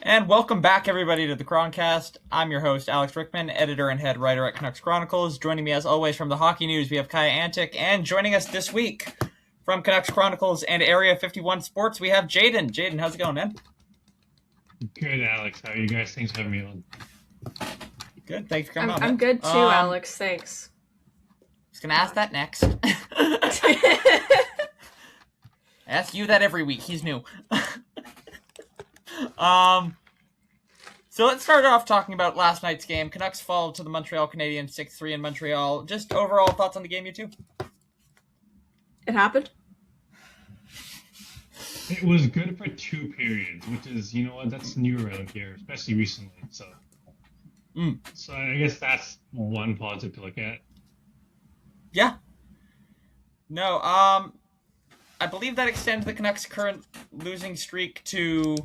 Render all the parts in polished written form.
And welcome back, everybody, to the Chroncast. I'm your host, Alex Rickman, editor and head writer at Canucks Chronicles. Joining me, as always, from the hockey news, we have Kaja Antic. And joining us this week from Canucks Chronicles and Area 51 Sports, we have Jaden. Jaden, how's it going, man? Good, Alex. How are you guys? Thanks for having me on. Good, thanks for coming on. I'm good too, Alex. Thanks. I was going to ask that next. I ask you that every week. He's new. So let's start off talking about last night's game. Canucks fall to the Montreal Canadiens 6-3 in Montreal. Just overall thoughts on the game, you two? It happened. It was good for 2 periods, which is, you know what, that's new around here, especially recently. So I guess that's one positive to look at. Yeah. No, I believe that extends the Canucks' current losing streak to...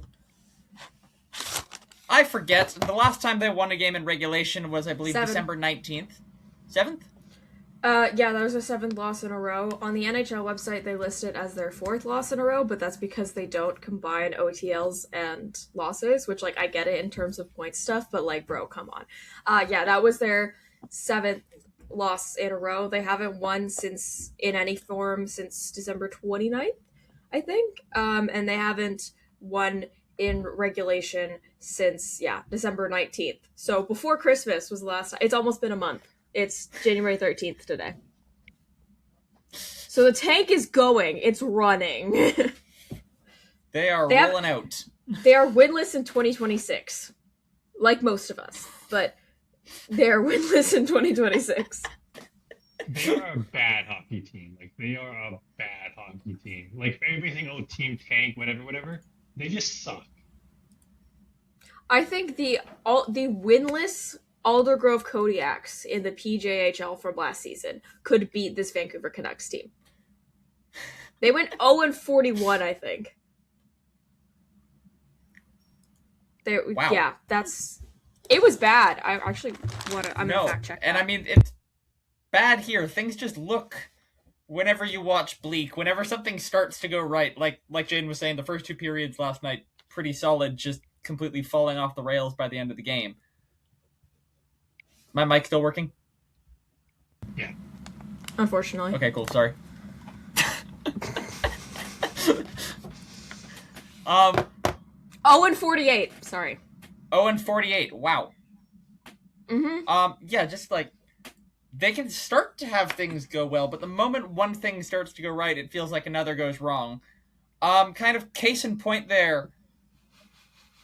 I forget. The last time they won a game in regulation was, I believe, December 19th. 7th? Yeah, that was their 7th loss in a row. On the NHL website, they list it as their 4th loss in a row, but that's because they don't combine OTLs and losses, which, I get it in terms of point stuff, but, bro, come on. Yeah, that was their 7th loss in a row. They haven't won in any form since December 29th, I think. And they haven't won in regulation since, December 19th. So before Christmas was the last time. It's almost been a month. It's January 13th today. So the tank is going. It's running. They are rolling out. They are winless in 2026. Like most of us. But they are winless in 2026. They are a bad hockey team. They are a bad hockey team. Everything, team tank, whatever. They just suck. I think the winless Aldergrove Kodiaks in the PJHL from last season could beat this Vancouver Canucks team. They went 0-41, I think. Wow. Yeah, it was bad. I'm gonna fact check that. And I mean, it's bad here. Things just look, whenever you watch Bleak, whenever something starts to go right, like Jaden was saying, the first 2 periods last night, pretty solid, just completely falling off the rails by the end of the game. My mic still working? Yeah. Unfortunately. Okay, cool. Sorry. 0-48. Sorry. 0-48. Wow. Mm-hmm. Yeah, just they can start to have things go well, but the moment one thing starts to go right, it feels like another goes wrong. Kind of case in point there,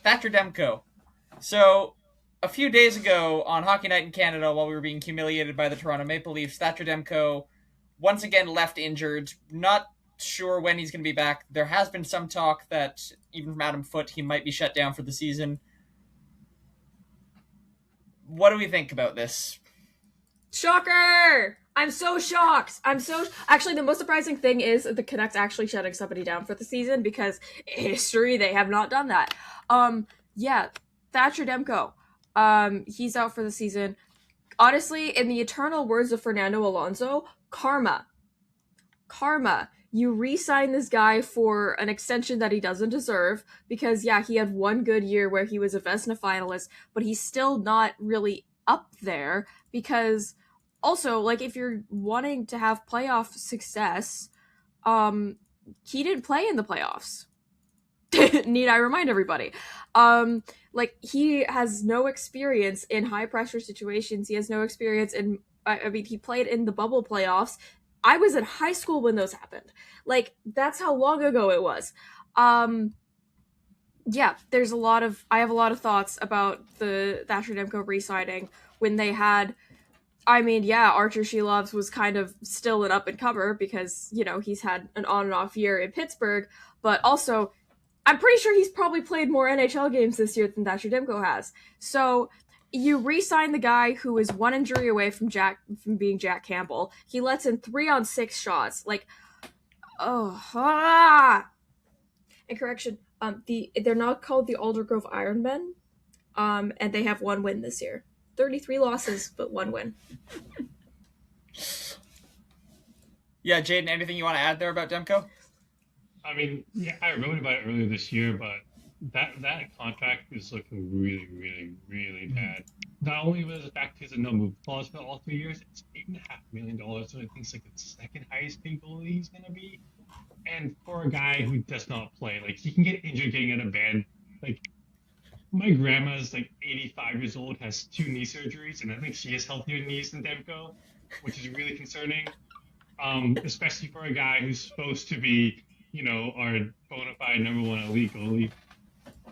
Thatcher Demko. So, a few days ago on Hockey Night in Canada, while we were being humiliated by the Toronto Maple Leafs, Thatcher Demko once again left injured. Not sure when he's going to be back. There has been some talk that, even from Adam Foote, he might be shut down for the season. What do we think about this? Shocker! I'm so shocked. Actually, the most surprising thing is the Canucks actually shutting somebody down for the season, because in history, they have not done that. Yeah, Thatcher Demko. He's out for the season. Honestly, in the eternal words of Fernando Alonso, karma. You re-sign this guy for an extension that he doesn't deserve, because, he had one good year where he was a Vezina finalist, but he's still not really up there, because also, if you're wanting to have playoff success, he didn't play in the playoffs. Need I remind everybody? He has no experience in high-pressure situations. He has no experience in... he played in the bubble playoffs. I was in high school when those happened. That's how long ago it was. Yeah, I have a lot of thoughts about the Thatcher Demko re-signing when they had... Archer Shilovs was kind of still an up-and-comer because, he's had an on-and-off year in Pittsburgh, but also... I'm pretty sure he's probably played more NHL games this year than Thatcher Demko has. So you re-sign the guy who is one injury away from being Jack Campbell. He lets in 3-on-6 shots. And correction, they're not called the Aldergrove Ironmen, and they have 1 win this year. 33 losses, but 1 win. Yeah, Jaden, anything you want to add there about Demko? I wrote about it earlier this year, but that contract is looking really, really, really bad. Not only was it back to his no move clause for all 3 years, it's $8.5 million. So I think it's like the second highest paid goalie he's gonna be. And for a guy who does not play, like he can get injured getting out of bed. Like my grandma's like 85 years old, has 2 knee surgeries, and I think she has healthier knees than Demko, which is really concerning. Especially for a guy who's supposed to be, our bona fide #1 elite goalie.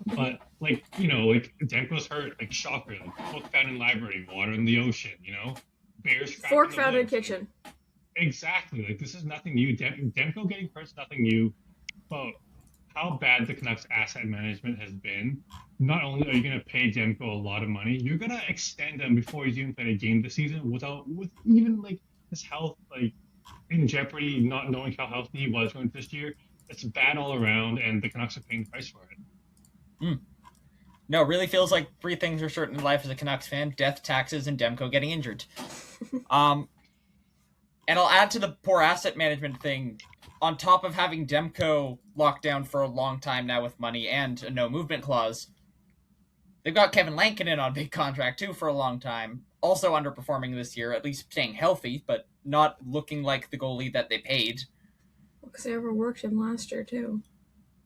But like, like Demko's hurt, like shocker, like book found in library, water in the ocean, bears trapped Fork in the found in woods. kitchen. Exactly. Like this is nothing new. Demko getting hurt is nothing new. But how bad the Canucks asset management has been. Not only are you going to pay Demko a lot of money, you're going to extend him before he's even played a game this season with even like his health like in jeopardy, not knowing how healthy he was going this year. It's bad all around, and the Canucks are paying the price for it. No, it really feels like 3 things are certain in life as a Canucks fan: death, taxes, and Demko getting injured. And I'll add to the poor asset management thing, on top of having Demko locked down for a long time now with money and a no movement clause, they've got Kevin Lankinen on a big contract too for a long time, also underperforming this year, at least staying healthy, but not looking like the goalie that they paid. Because they overworked him last year too.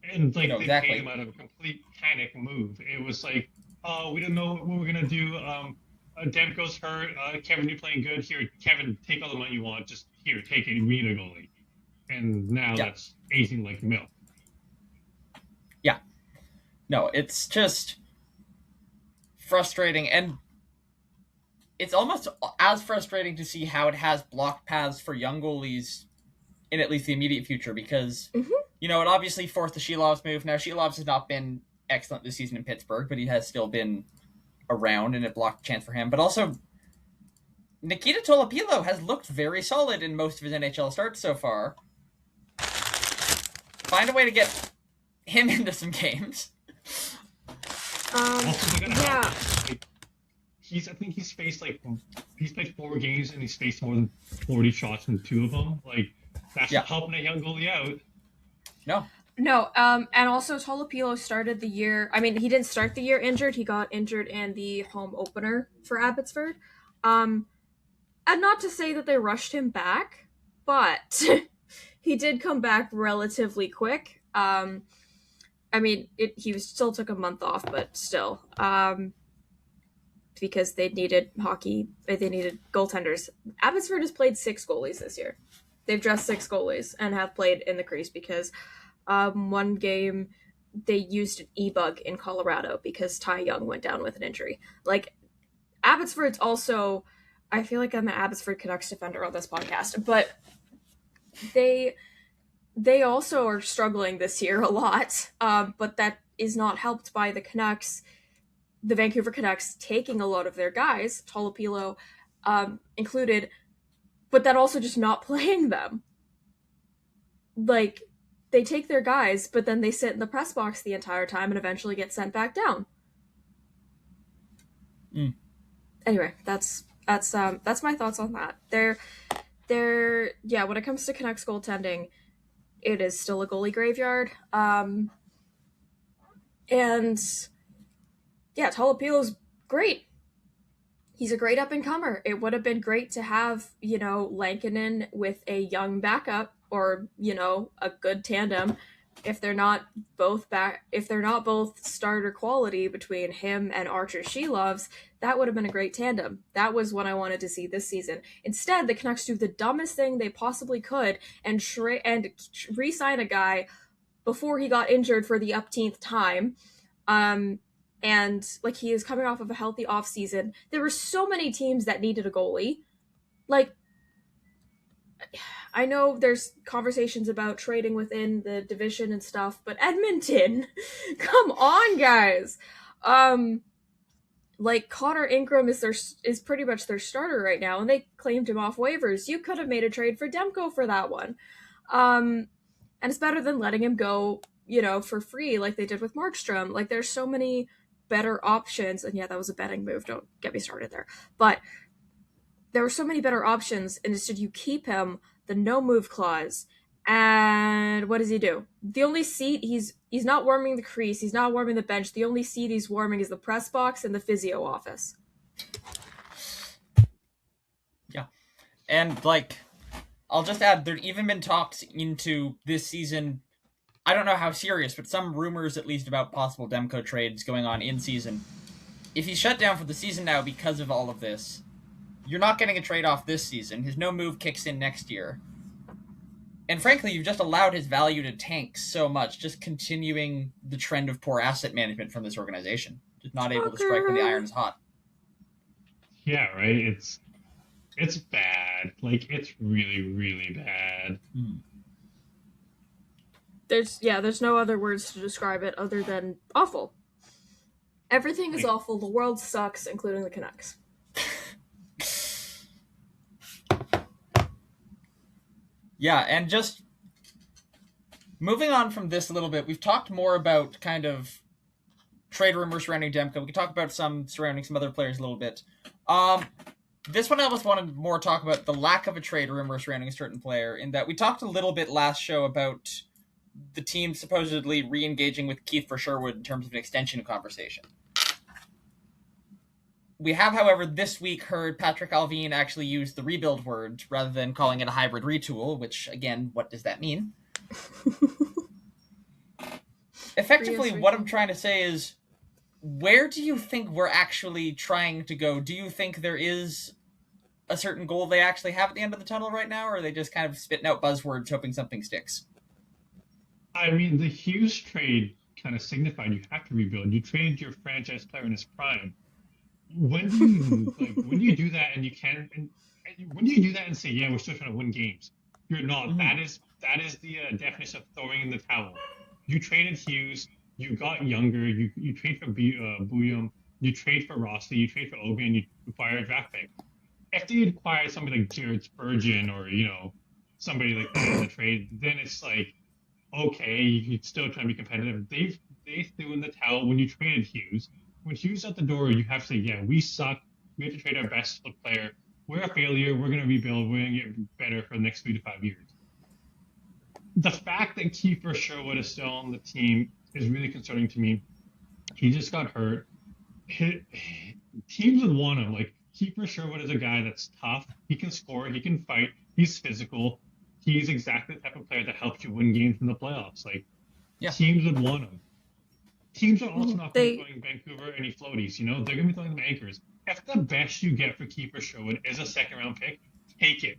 And like they exactly. paid him out of a complete panic move. It was like, oh, we don't know what we're gonna do. Demko's hurt. Kevin, you're playing good. Here, Kevin, take all the money you want. Just here, take it. We need a goalie. And now that's aging like milk. Yeah. No, it's just frustrating, and it's almost as frustrating to see how it has blocked paths for young goalies in at least the immediate future, because it obviously forced the Shilov's move. Now, Shilov's has not been excellent this season in Pittsburgh, but he has still been around, and it blocked a chance for him. But also, Nikita Tolopilo has looked very solid in most of his NHL starts so far. Find a way to get him into some games. Yeah. I think he's played 4 games and he's faced more than 40 shots in 2 of them. Like, that's not helping a young goalie out. No, and also Tolopilo started the year. I mean, he didn't start the year injured. He got injured in the home opener for Abbotsford. And not to say that they rushed him back, but he did come back relatively quick. I mean, he still took a month off, but still, because they needed goaltenders. Abbotsford has played 6 goalies this year. They've dressed 6 goalies and have played in the crease because one game they used an e-bug in Colorado because Ty Young went down with an injury. Like, Abbotsford's also, I feel like I'm an Abbotsford Canucks defender on this podcast, but they also are struggling this year a lot, but that is not helped by the Vancouver Canucks taking a lot of their guys, Tolopilo included, but then also just not playing them. Like, they take their guys, but then they sit in the press box the entire time and eventually get sent back down. Anyway, that's my thoughts on that. When it comes to Canucks goaltending, it is still a goalie graveyard. And yeah, Tolopilo's great. He's a great up-and-comer. It would have been great to have, Lankinen with a young backup or, a good tandem. If they're not both starter quality between him and Archer Shilovs, that would have been a great tandem. That was what I wanted to see this season. Instead, the Canucks do the dumbest thing they possibly could and re-sign a guy before he got injured for the upteenth time. And like, he is coming off of a healthy offseason. There were so many teams that needed a goalie. Like, I know there's conversations about trading within the division and stuff, but Edmonton, come on, guys. Like, Connor Ingram is pretty much their starter right now, and they claimed him off waivers. You could have made a trade for Demko for that one. And it's better than letting him go, for free like they did with Markstrom. Like, there's so many better options, and yeah, that was a betting move. Don't get me started there. But there were so many better options, and instead you keep him, the no move clause, And what does he do? The only seat he's not warming the crease, he's not warming the bench. The only seat he's warming is the press box and the physio office. Yeah. And, like, I'll just add, there'd even been talks into this season, I don't know how serious, but some rumors at least about possible Demko trades going on in season. If he's shut down for the season now because of all of this, you're not getting a trade off this season. His no move kicks in next year. And frankly, you've just allowed his value to tank so much, just continuing the trend of poor asset management from this organization. Just not able to strike when the iron is hot. Yeah, right? It's bad. Like, it's really, really bad. There's no other words to describe it other than awful. Everything is awful. The world sucks, including the Canucks. Yeah, and just moving on from this a little bit, we've talked more about kind of trade rumors surrounding Demko. We can talk about some surrounding some other players a little bit. This one I almost wanted more to talk about the lack of a trade rumor surrounding a certain player, in that we talked a little bit last show about the team supposedly re-engaging with Keith for Sherwood in terms of an extension conversation. We have, however, this week heard Patrick Alvin actually use the rebuild word rather than calling it a hybrid retool, which, again, what does that mean? Effectively, what I'm trying to say is, where do you think we're actually trying to go? Do you think there is a certain goal they actually have at the end of the tunnel right now, or are they just kind of spitting out buzzwords hoping something sticks? I mean, the Hughes trade kind of signified you have to rebuild. You traded your franchise player in his prime. When do you do that and you can? And when do you do that and say, yeah, we're still trying to win games? You're not. Mm-hmm. That is the definition of throwing in the towel. You traded Hughes. You got younger. You trade for Bouillon. You trade for Rossi. You trade for Ogan. You acquire a draft pick. If they acquire somebody like Jared Spurgeon or somebody like that in the trade, then it's like, okay, you can still try to be competitive. They threw in the towel when you traded Hughes. When Hughes out the door, you have to say, yeah, we suck. We have to trade our best player. We're a failure. We're going to rebuild. We're going to get better for the next 3 to 5 years. The fact that Kiefer Sherwood is still on the team is really concerning to me. He just got hurt. Teams would want him. Like, Kiefer Sherwood is a guy that's tough. He can score. He can fight. He's physical. He's exactly the type of player that helps you win games in the playoffs. Like, teams would want him. Teams are also not going to be throwing Vancouver any floaties, They're going to be throwing them anchors. If the best you get for Kiefer Sherwood is a second-round pick, take it.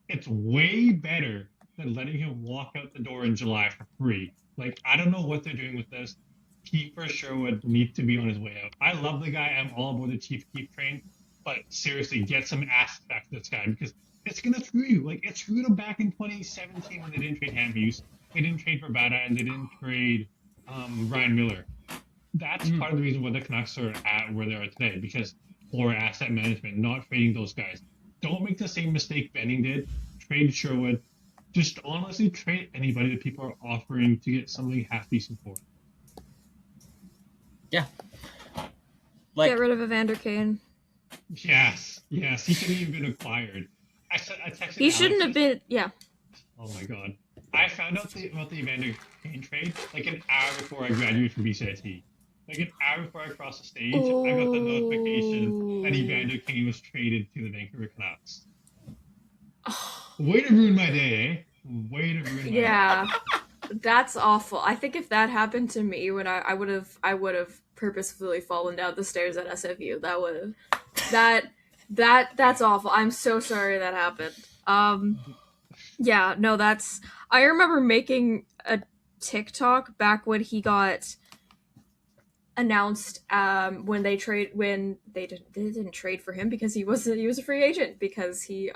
It's way better than letting him walk out the door in July for free. Like, I don't know what they're doing with this. Kiefer Sherwood needs to be on his way out. I love the guy. I'm all aboard the Chief Keef train. But seriously, get some ass back to this guy because it's going to screw you. Like, it screwed him back in 2017 when they didn't trade Hamhuis. They didn't trade Verbata, and they didn't trade Ryan Miller. That's part of the reason why the Canucks are at where they are today, because poor asset management, not trading those guys. Don't make the same mistake Benning did. Trade Sherwood. Just honestly trade anybody that people are offering to get something half decent for. Yeah. Get rid of Evander Kane. Yes. He shouldn't even been acquired. I texted he shouldn't have been. Yeah. Oh my god. I found out about the Evander Kane trade like an hour before I graduated from BCIT. Like an hour before I crossed the stage, I got the notification that Evander Kane was traded to the Vancouver Canucks. Way to ruin my day, eh? Way to ruin my day. Yeah. That's awful. I think if that happened to me when I would have purposefully fallen down the stairs at SFU. That's awful. I'm so sorry that happened. Yeah, no, I remember making a TikTok back when he got announced when they didn't trade for him because he was a free agent because he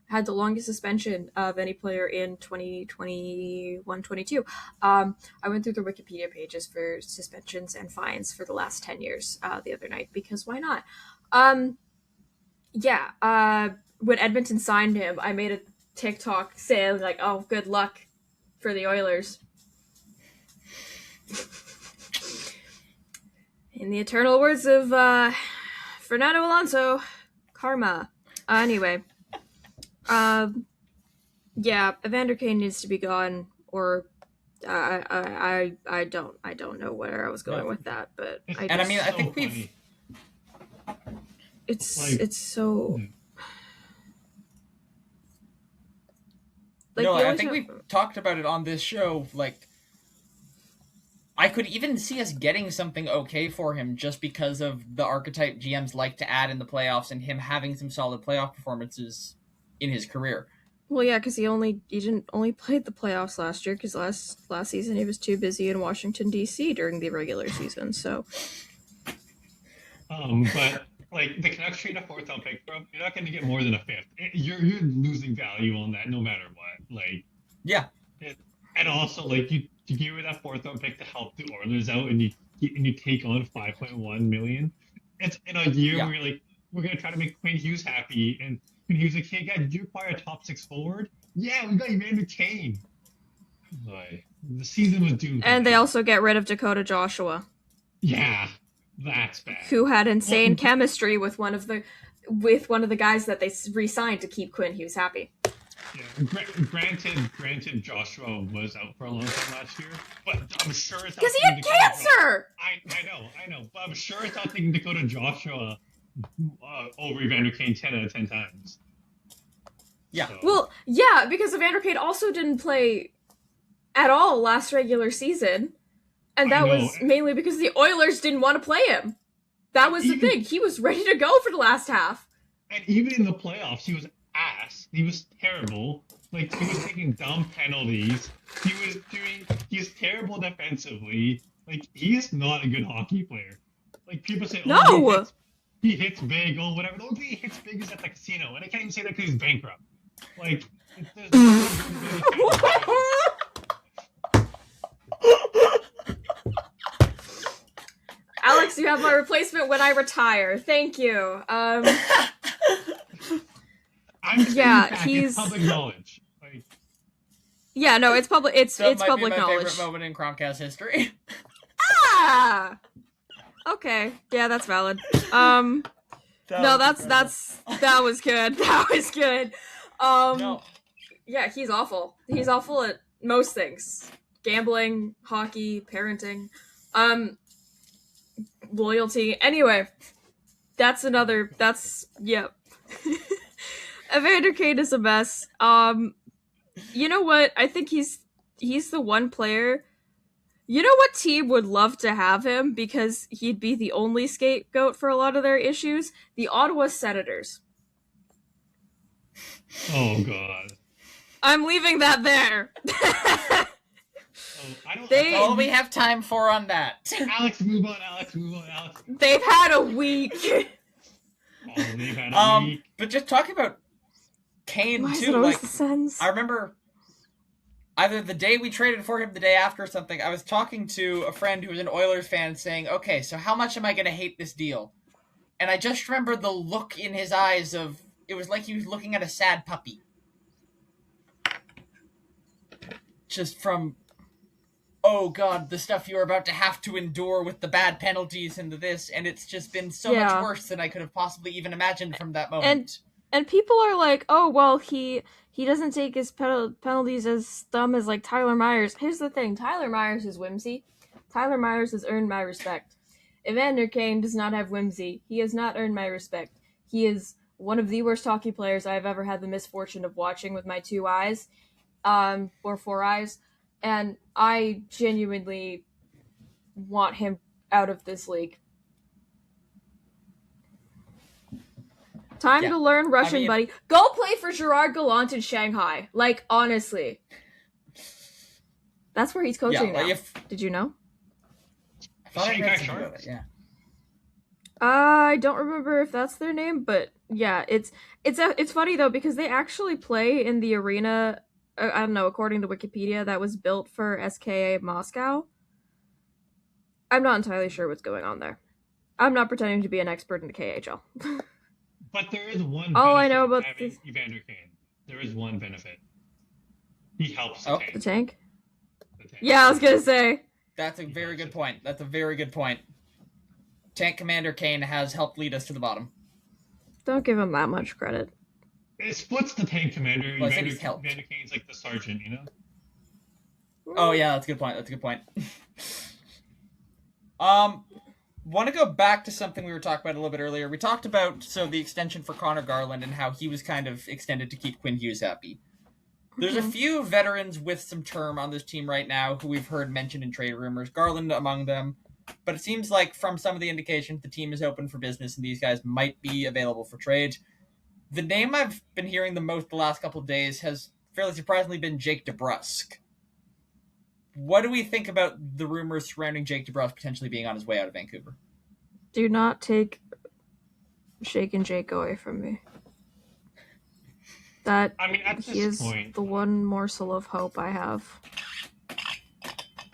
had the longest suspension of any player in 2021-22. I went through the Wikipedia pages for suspensions and fines for the last 10 years the other night because why not? When Edmonton signed him, I made a TikTok saying like, "Oh, good luck for the Oilers." In the eternal words of Fernando Alonso, karma. Anyway, Yeah, Evander Kane needs to be gone, or I don't know where I was going No. with that, but It's, I And I just mean, I so think funny. Like, it's so hmm. like no, the I only think time. we've talked about it on this show. Like, I could even see us getting something okay for him just because of the archetype GMs like to add in the playoffs and him having some solid playoff performances in his career. Well, yeah, because he didn't only played the playoffs last year because last season he was too busy in Washington D.C. during the regular season. So But like the Canucks trade a fourth round pick from, you're not going to get more than a fifth. You're losing value on that no matter what. Like, Yeah, it, and also like you give away that fourth round pick to help the Oilers out, and you take on 5.1 million. It's in a year yeah. where you're like, we're going to try to make Quinn Hughes happy, and Quinn Hughes like, hey guys, did you acquire a top six forward? Yeah, we got Evander Kane. Like, the season was doomed. For and they them. also get rid of Dakota Joshua, Yeah, that's bad. who had insane Well, chemistry with one of the guys that they re-signed to keep Quinn Hughes happy. yeah, granted, Joshua was out for a long time last year, but I'm sure it's not Because he taking had Dakota cancer! I know, but I'm sure it's not taking Dakota Joshua over Evander Kane 10 out of 10 times. Yeah. So, Well, yeah, because Evander Kane also didn't play at all last regular season, and I that know. was mainly because the Oilers didn't want to play him. That was the Even- thing. He was ready to go for the last half. and even in the playoffs, he was ass. He was terrible. Like, he was taking dumb penalties. He's terrible defensively. Like, he is not a good hockey player. Like, people say, No! oh, he hits big, oh, whatever. The only thing he hits big is at the casino, and I can't even say that because he's bankrupt. Like, there's Alex, you have my replacement when I retire. Thank you. I'm just Yeah, back. he's- It's public knowledge. Like, Yeah, no, it's public. It's That it's might public be my knowledge. favorite moment in Chroncast history. Ah. Okay. Yeah, that's valid. No, that was good. That was good. No. Yeah, he's awful. He's awful at most things: gambling, hockey, parenting, loyalty. Anyway, that's yep. Evander Kane is a mess. You know what? I think he's the one player. You know what team would love to have him because he'd be the only scapegoat for a lot of their issues? The Ottawa Senators. oh, God. I'm leaving that there. That's all we have time for on that. Alex, move on, Alex. They've had a week. Oh, they've had a week. But just talking about Kane Why is too, it always like the Sens? I remember either the day we traded for him, the day after or something, I was talking to a friend who was an Oilers fan saying, okay, so how much am I going to hate this deal? And I just remember the look in his eyes of, it was like he was looking at a sad puppy. Just from, oh God, the stuff you're about to have to endure with the bad penalties and this, and it's just been so much worse than I could have possibly even imagined from that moment. And people are like, oh, well, he doesn't take his penalties as dumb as, like, Tyler Myers. Here's the thing. Tyler Myers is whimsy. Tyler Myers has earned my respect. Evander Kane does not have whimsy. He has not earned my respect. He is one of the worst hockey players I've ever had the misfortune of watching with my 2 eyes, or 4 eyes, and I genuinely want him out of this league. Time to learn Russian, buddy. Go play for Gerard Gallant in Shanghai. Like, honestly. That's where he's coaching now. Did you know? I thought I read something about it, yeah. I don't remember if that's their name, but yeah, it's funny though because they actually play in the arena. I don't know, according to Wikipedia, that was built for SKA Moscow. I'm not entirely sure what's going on there. I'm not pretending to be an expert in the KHL. But there is one benefit all I know about having Evander Kane. There is one benefit. He helps the tank. Yeah, I was gonna say. That's a very good point. Tank Commander Kane has helped lead us to the bottom. Don't give him that much credit. It splits the tank commander. Well, I said he's helped. Evander Kane's like the sergeant, you know? Oh yeah, that's a good point. That's a good point. Want to go back to something we were talking about a little bit earlier. We talked about the extension for Connor Garland and how he was kind of extended to keep Quinn Hughes happy. There's a few veterans with some term on this team right now who we've heard mentioned in trade rumors, Garland among them. But it seems like from some of the indications, the team is open for business and these guys might be available for trade. The name I've been hearing the most the last couple of days has fairly surprisingly been Jake DeBrusk. What do we think about the rumors surrounding Jake DeBrusk potentially being on his way out of Vancouver? Do not take Shake and Jake away from me. That he is the one morsel of hope I have.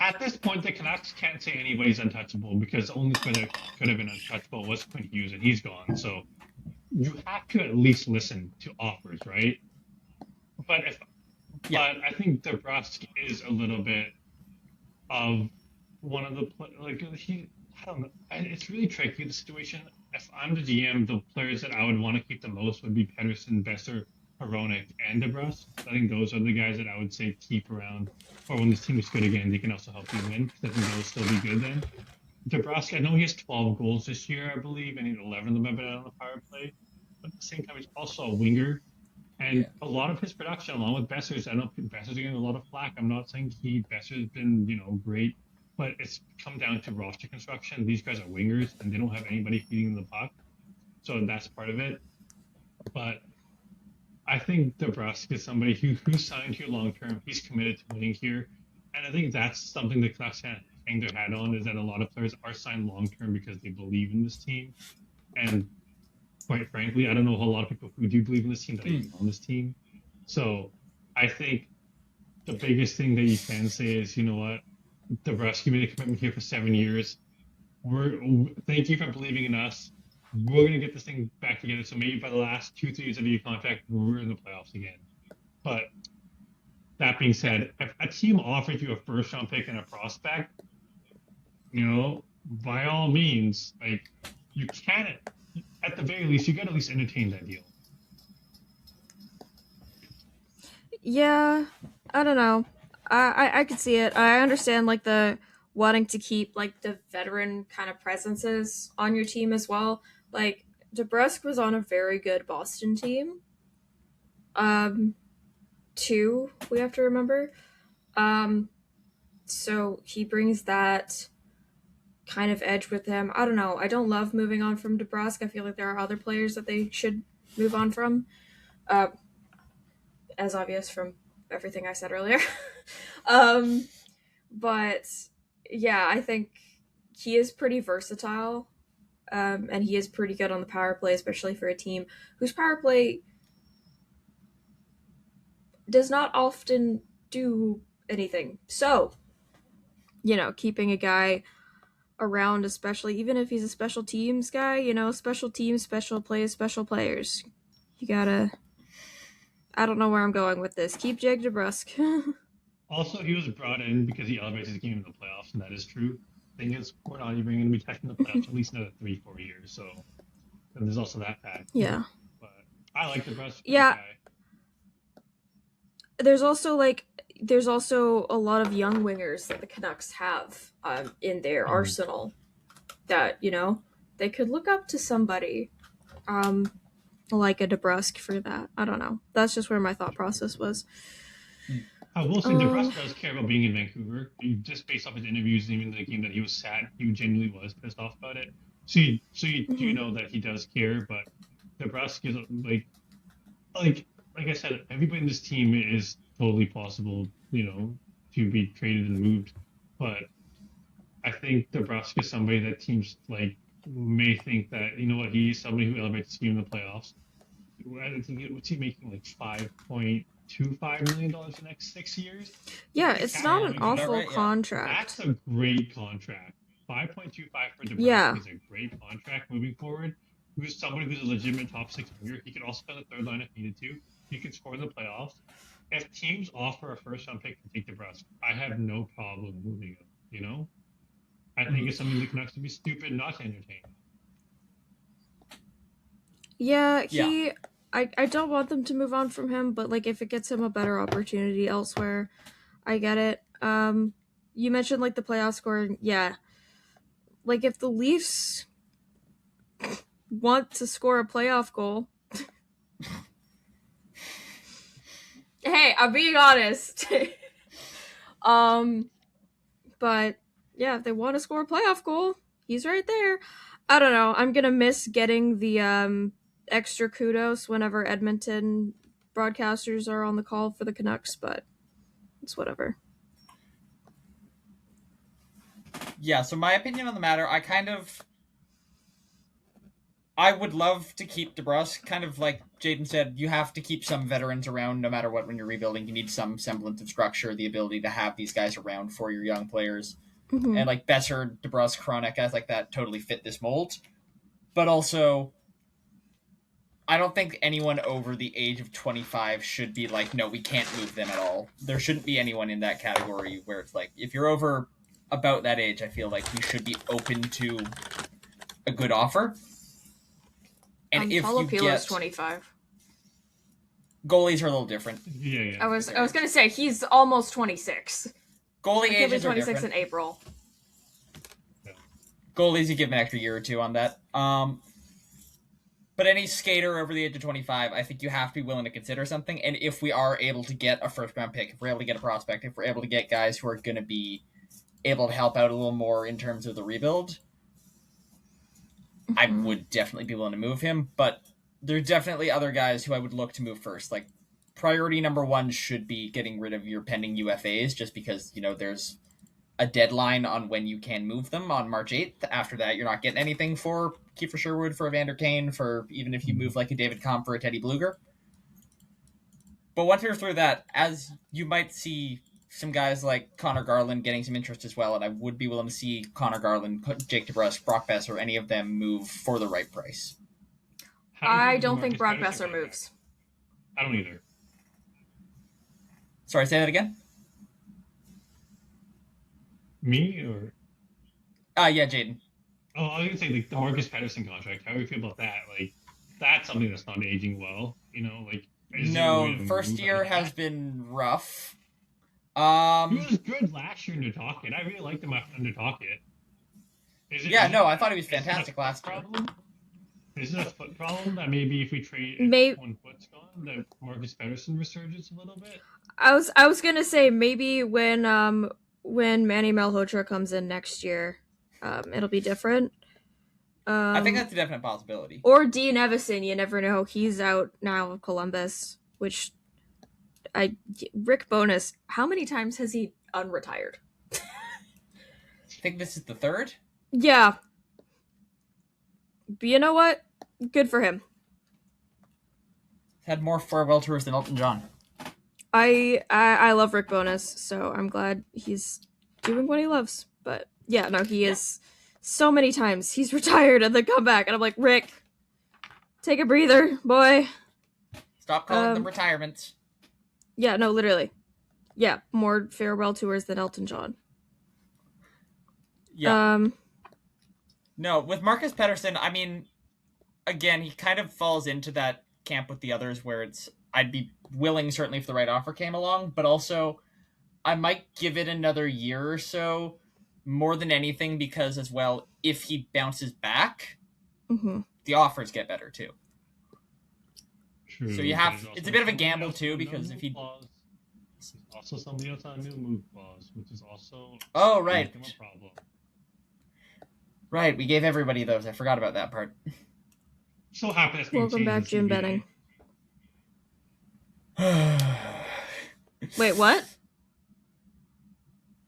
At this point, the Canucks can't say anybody's untouchable because the only player that could have been untouchable was Quinn Hughes, and he's gone. So you have to at least listen to offers, right? But I think DeBrusk is a little bit of one of the I don't know. It's really tricky, the situation. If I'm the GM, the players that I would want to keep the most would be Pedersen, Besser, Hronek, and DeBrusk. I think those are the guys that I would say keep around. Or when this team is good again, they can also help you win. Because I think they'll still be good then. DeBrusk, I know he has 12 goals this year, I believe, and 11 of them have been on the power play. But at the same time, he's also a winger. And a lot of his production, along with Besser's, I know Besser's getting a lot of flack. I'm not saying Besser's been, great. But it's come down to roster construction. These guys are wingers, and they don't have anybody feeding the puck. So that's part of it. But I think DeBrusk is somebody who signed here long term. He's committed to winning here. And I think that's something the Canucks hang their hat on, is that a lot of players are signed long term because they believe in this team. And quite frankly, I don't know a lot of people who do believe in this team that are even on this team. So I think the biggest thing that you can say is, you know what? DeBrusk, you made a commitment here for 7 years. Thank you for believing in us. We're going to get this thing back together. So maybe by the last 2-3 years of your contract, we're in the playoffs again. But that being said, if a team offers you a first-round pick and a prospect, by all means, you can't. At the very least, you got to at least entertain that deal. Yeah, I don't know. I could see it. I understand the wanting to keep the veteran kind of presences on your team as well. DeBrusk was on a very good Boston team. Too, we have to remember. So he brings that kind of edge with him. I don't know. I don't love moving on from DeBrusk. I feel like there are other players that they should move on from. As obvious from everything I said earlier. But yeah, I think he is pretty versatile. And he is pretty good on the power play, especially for a team whose power play does not often do anything. So, keeping a guy around, especially even if he's a special teams guy, special teams, special plays, special players. You gotta... I don't know where I'm going with this. Keep Jake DeBrusk. Also, he was brought in because he elevates his game in the playoffs, and that is true. Thing is, we're not even going to be testing the playoffs at least another 3-4 years, so and there's also that fact. Yeah. But I like DeBrusk. Yeah. There's also a lot of young wingers that the Canucks have in their arsenal that, they could look up to somebody like a DeBrusk for that. I don't know. That's just where my thought process was. I will say DeBrusk does care about being in Vancouver. Just based off his interviews, even the game that he was sad, he genuinely was pissed off about it. So you do know that he does care, but DeBrusk is like I said, everybody in this team is totally possible, to be traded and moved. But I think DeBrusk is somebody that teams may think that, he's somebody who elevates the team in the playoffs. I think what's he making, $5.25 million the next 6 years? Yeah, it's not an awful contract. That's a great contract. 5.25 for DeBrusk is a great contract moving forward. Who's somebody who's a legitimate top 6 winger. He can also play the third line if needed to. He can score in the playoffs. If teams offer a first-round pick to take DeBrusk, I have no problem moving him. I think it's something the Canucks would be stupid not to entertain. Yeah, I don't want them to move on from him, but like if it gets him a better opportunity elsewhere, I get it. You mentioned like the playoff score. Yeah, like if the Leafs want to score a playoff goal, hey, I'm being honest. But yeah, if they want to score a playoff goal, he's right there. I don't know. I'm gonna miss getting the extra kudos whenever Edmonton broadcasters are on the call for the Canucks, but it's whatever. Yeah, so my opinion on the matter, I would love to keep DeBrusque. Kind of like Jaden said, you have to keep some veterans around no matter what when you're rebuilding. You need some semblance of structure, the ability to have these guys around for your young players. Mm-hmm. And like Besser, DeBrusque, Chronic, guys like that totally fit this mold. But also, I don't think anyone over the age of 25 should be like, no, we can't move them at all. There shouldn't be anyone in that category where it's like, if you're over about that age, I feel like you should be open to a good offer. And if Paulo you Pilo's get 25. Goalies are a little different. Yeah. I was gonna say he's almost 26. Goalie He'll be ages are 26 different. in April. Goalies, you give an extra year or two on that. But any skater over the age of 25, I think you have to be willing to consider something. And if we are able to get a first-round pick, if we're able to get a prospect, if we're able to get guys who are going to be able to help out a little more in terms of the rebuild, I would definitely be willing to move him. But there's definitely other guys who I would look to move first. Like, priority number one should be getting rid of your pending UFAs, just because, there's a deadline on when you can move them on March 8th. After that, you're not getting anything for Kiefer Sherwood, for Evander Kane, for even if you move like a David Comp for a Teddy Bluger. But once you're through that, as you might see some guys like Connor Garland getting some interest as well, and I would be willing to see Connor Garland, Jake DeBrusk, Brock Besser, any of them move for the right price. I don't think Brock Besser moves. I don't either. Sorry, say that again? Me or? Yeah, Jaden. Oh, I was gonna say like the Marcus Pettersson contract. How do you feel about that? Like, that's something that's not aging well. Like. No, first year has been rough. He was good last year in Nantucket. I really liked him under Nantucket. I thought he was fantastic last year. Is it a foot problem that maybe if we trade one foot's gone, that Marcus Pettersson resurges a little bit? I was gonna say maybe when Manny Malhotra comes in next year, it'll be different. I think that's a definite possibility. Or Dean Evison, you never know. He's out now of Columbus, which Rick Bowness, how many times has he unretired? I think this is the third? Yeah. But you know what? Good for him. He's had more farewell tours than Elton John. I love Rick Bowness, so I'm glad he's doing what he loves. But yeah, no, he is so many times he's retired and then come back, and I'm like, Rick, take a breather, boy. Stop calling them retirements. Yeah, no, literally. Yeah, more farewell tours than Elton John. Yeah. No, with Marcus Pettersson, I mean, again, he kind of falls into that camp with the others where I'd be willing, certainly, if the right offer came along, but also I might give it another year or so, more than anything, because as well, if he bounces back, the offers get better too. True. So it's a bit of a gamble too, because if he also somebody else on a new move clause, which is also right, a problem. Right, we gave everybody those. I forgot about that part. So happy that's being Welcome back, Jim CBA. Benning. Wait, what?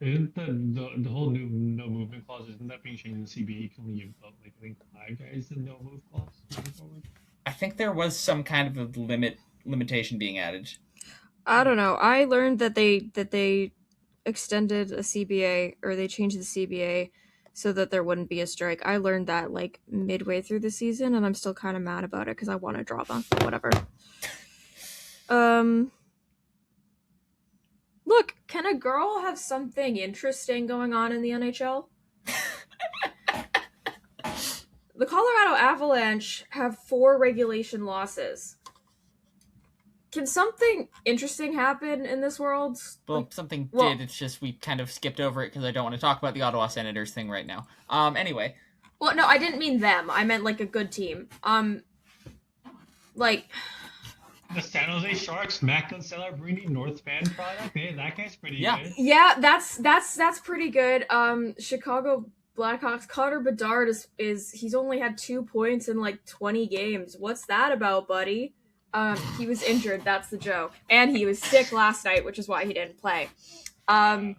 Isn't the whole new no movement clause, isn't that being changed in CBA? Can we give up I think 5 guys the no move clause moving forward? I think there was some kind of a limitation being added. I don't know. I learned that they extended a CBA, or they changed the CBA so that there wouldn't be a strike. I learned that like midway through the season, and I'm still kind of mad about it because I want to drop them, but whatever. Look, can a girl have something interesting going on in the NHL? The Colorado Avalanche have 4 regulation losses. Can something interesting happen in this world? Well, something did. It's just we kind of skipped over it because I don't want to talk about the Ottawa Senators thing right now. Anyway. Well, no, I didn't mean them. I meant like a good team. Like the San Jose Sharks, Macklin Celebrini, North Fan product. Hey, that guy's pretty good. Yeah, that's pretty good. Chicago Blackhawks, Connor Bedard is he's only had 2 points in like 20 games. What's that about, buddy? He was injured, that's the joke. And he was sick last night, which is why he didn't play. The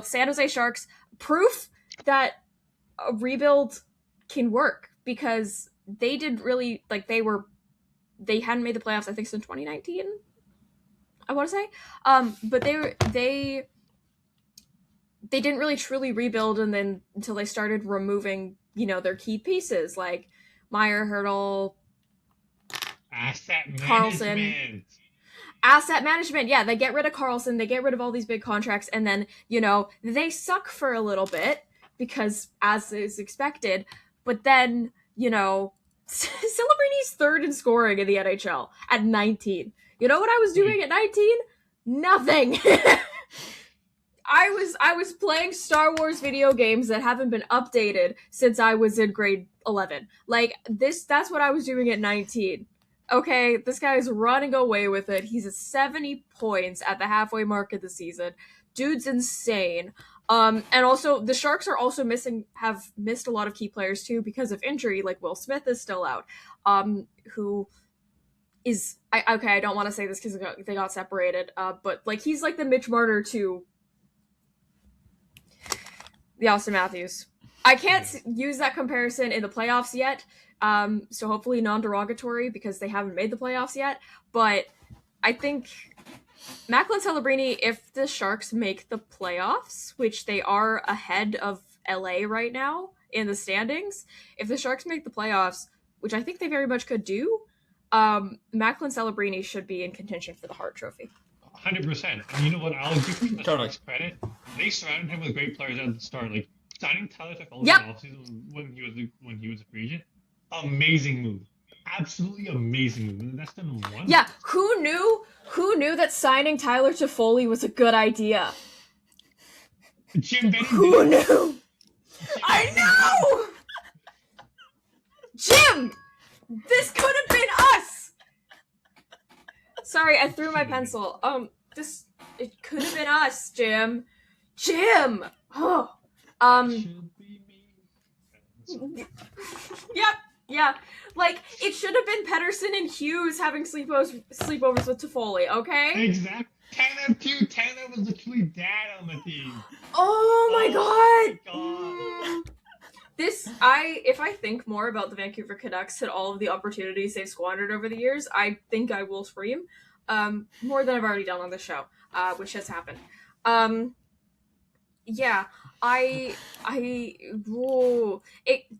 San Jose Sharks, proof that a rebuild can work, because they did really, like, they hadn't made the playoffs, I think, since 2019, I want to say. But they didn't really truly rebuild until they started removing, their key pieces, like Meyer, Hurdle, Carlson. Asset management, yeah. They get rid of Carlson, they get rid of all these big contracts, and then, they suck for a little bit, because as is expected, but then, Celebrini's third in scoring in the NHL at 19. You know what I was doing at 19? Nothing. I was playing Star Wars video games that haven't been updated since I was in grade 11. Like, that's what I was doing at 19. Okay, this guy's running away with it. He's at 70 points at the halfway mark of the season. Dude's insane. And also, the Sharks are also have missed a lot of key players too because of injury. Like, Will Smith is still out. Who is... I don't want to say this because they got separated. But, like, he's like the Mitch Marner to the Austin Matthews. I can't use that comparison in the playoffs yet. So hopefully non-derogatory, because they haven't made the playoffs yet. But I think Macklin Celebrini, if the Sharks make the playoffs, which they are ahead of LA right now in the standings, if the Sharks make the playoffs, which I think they very much could do, Macklin Celebrini should be in contention for the Hart Trophy. 100%. And you know what? I'll give the Sharks credit. They surrounded him with great players at the start. Like, signing Tyler Toffoli in the offseason when he was a free agent. Amazing move. Absolutely amazing move. And that's done one. Yeah, who knew that signing Tyler Toffoli was a good idea? Jim Benning. Who knew? I know! Jim! This could have been us! Sorry, I threw my pencil. It could have been us, Jim. Jim! Oh. Yep. Yeah, like, it should have been Pedersen and Hughes having sleepovers with Toffoli, okay? Exactly. Tanner was literally dad on the team. Oh my god! My god. If I think more about the Vancouver Canucks and all of the opportunities they've squandered over the years, I think I will scream. More than I've already done on the show, which has happened.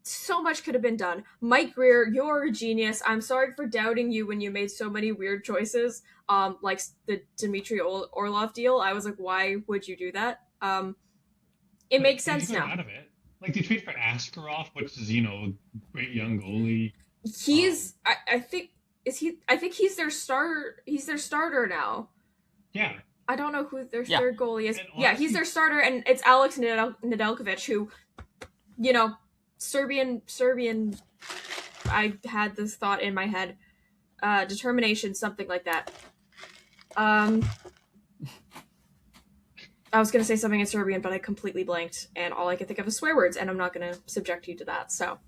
So much could have been done. Mike Greer, you're a genius. I'm sorry for doubting you when you made so many weird choices, like the Dmitry Orlov deal. I was like, why would you do that? It makes sense now. Out of it. Like, they trade for Askarov, which is, great young goalie. I think he's their starter. He's their starter now. Yeah. I don't know who their third goalie is. Honestly, he's their starter, and it's Alex Nedeljkovic, who, Serbian. I had this thought in my head, determination, something like that. I was gonna say something in Serbian, but I completely blanked, and all I could think of is swear words, and I'm not gonna subject you to that. So,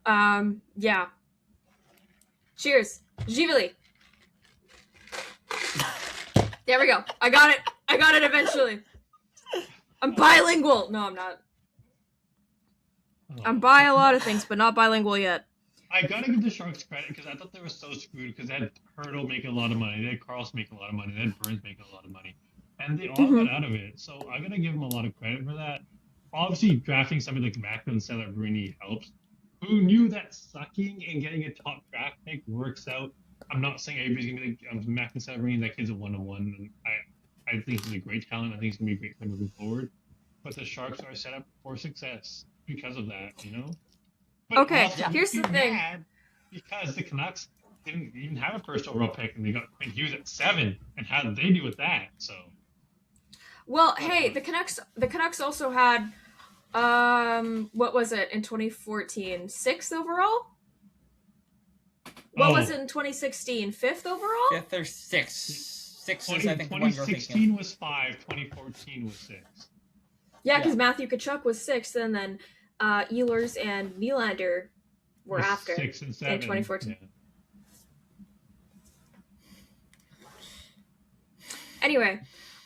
yeah. Cheers, Živeli. There we go. I got it eventually. I'm bilingual. No, I'm not. I'm bi a lot of things, but not bilingual yet. I gotta give the Sharks credit because I thought they were so screwed because they had Hurdle making a lot of money, they had Carlson making a lot of money, they had Burns making a lot of money. And they all got out of it. So I gotta give them a lot of credit for that. Obviously, drafting somebody like Macklin Celebrini helps. Who knew that sucking and getting a top draft pick works out? I'm not saying everybody's going to be Macklin Celebrini. That kid's a 1-on-1. And I think he's a great talent. I think he's going to be a great player moving forward. But the Sharks are set up for success because of that, But okay, here's the thing. Because the Canucks didn't even have a first overall pick, and they got Quinn Hughes at 7. And how did they do with that? So, Well, hey, the Canucks also had what was it in 2014? 6th overall? What was it in 2016? 5th overall? 5th or 6th. 6th is, I think, the one you're thinking. 2016 was 5, 2014 was 6. Yeah, because Matthew Tkachuk was 6th, and then Ehlers and Nylander were after 6 and 7 in 2014. Yeah. Anyway,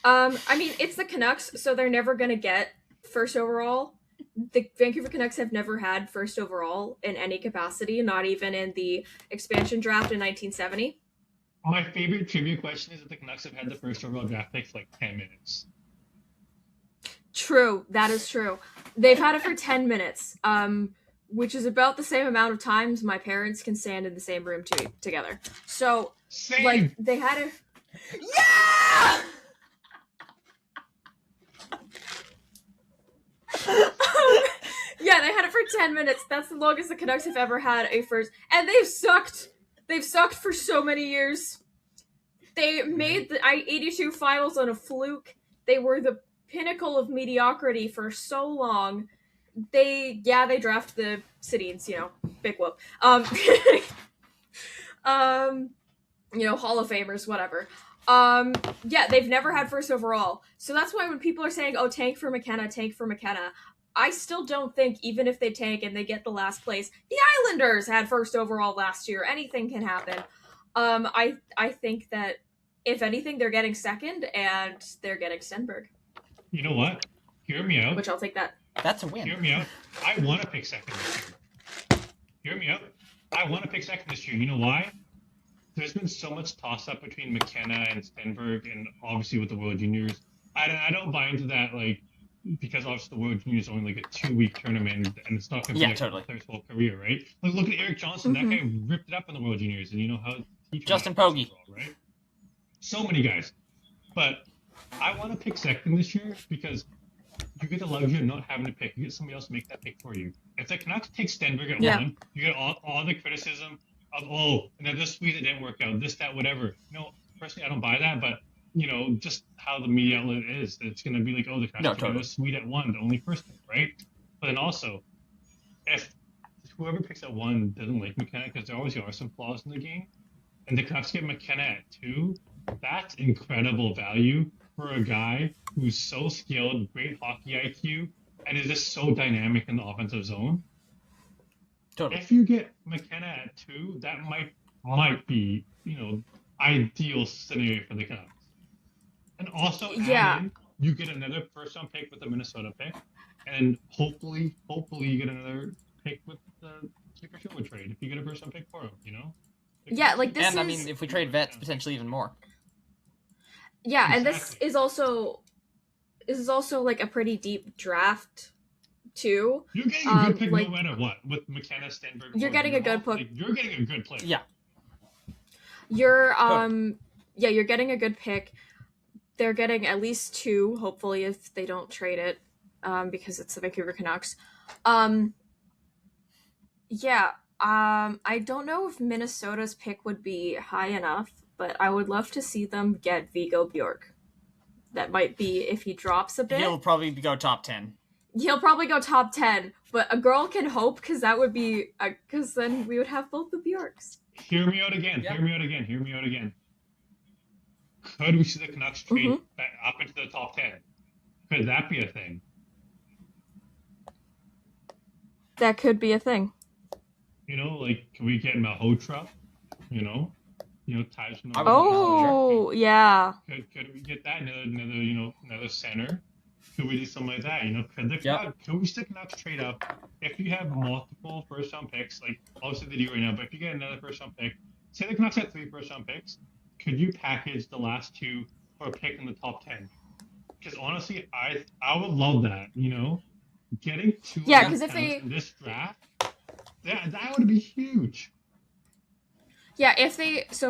I mean, it's the Canucks, so they're never going to get first overall. The Vancouver Canucks have never had first overall in any capacity, not even in the expansion draft in 1970. My favorite trivia question is that the Canucks have had the first overall draft pick for like 10 minutes. True, that is true. They've had it for 10 minutes, which is about the same amount of times my parents can stand in the same room together. So, Same. like, they had it... Yeah! Yeah, they had it for 10 minutes. That's the longest the Canucks have ever had a first. And they've sucked. They've sucked for so many years. They made the 82 finals on a fluke. They were the pinnacle of mediocrity for so long. They draft the Sedins, big whoop. Hall of Famers, whatever. They've never had first overall. So that's why when people are saying, oh, tank for McKenna, I still don't think, even if they tank and they get the last place, the Islanders had first overall last year. Anything can happen. I think that, if anything, they're getting second, and they're getting Stenberg. You know what? Hear me out. Which I'll take that. That's a win. Hear me out. I want to pick second this year. Hear me out. I want to pick second this year. You know why? There's been so much toss-up between McKenna and Stenberg, and obviously with the World Juniors. I don't buy into that, like, because obviously the World Juniors are only like a 2-week tournament, and it's not going to be totally. a player's whole career, right? Like, look at Eric Johnson. That guy ripped it up in the World Juniors, and you know how he Justin Pogge, right? So many guys. But I want to pick second this year because you get the luxury of not having to pick. You get somebody else to make that pick for you. If the Canucks take Stenberg at 1, you get all the criticism of, and this week it didn't work out, this, that, whatever. Personally, I don't buy that, but just how the media outlet is, it's going to be like, the Canucks took a sweet at 1, the only first pick, right? But then also, if whoever picks at 1 doesn't like McKenna, because there always are some flaws in the game, and the Canucks get McKenna at 2, that's incredible value for a guy who's so skilled, great hockey IQ, and is just so dynamic in the offensive zone. Totally. If you get McKenna at 2, that might be, ideal scenario for the Canucks. And also, you get another first-round pick with the Minnesota pick, and hopefully you get another pick with the Super Silver trade if you get a first-round pick for him. Yeah, like this and I mean, if we trade vets, potentially even more. Yeah, exactly. And this is also like a pretty deep draft too. You're getting a good pick no matter what with McKenna, Stenberg. You're getting a good pick. You're getting a good player. Yeah. You're getting a good pick. They're getting at least 2, hopefully, if they don't trade it, because it's the Vancouver Canucks. I don't know if Minnesota's pick would be high enough, but I would love to see them get Viggo Bjork. That might be, if he drops a bit. He'll probably go top 10. He'll probably go top 10, but a girl can hope, because that would be, because then we would have both the Bjorks. Hear me out again. Yep. Hear me out again. Could we see the Canucks trade up into the top 10? Could that be a thing? That could be a thing. Can we get Malhotra? Tyson. Oh, yeah. Could we get that another center? Could we do something like that? Could we see the Canucks trade up if you have multiple first-round picks? Like obviously they do right now, but if you get another first-round pick, say the Canucks have 3 first-round picks. Could you package the last 2 for a pick in the top 10? Because honestly, I would love that. Getting 2 in this draft, that would be huge. Yeah,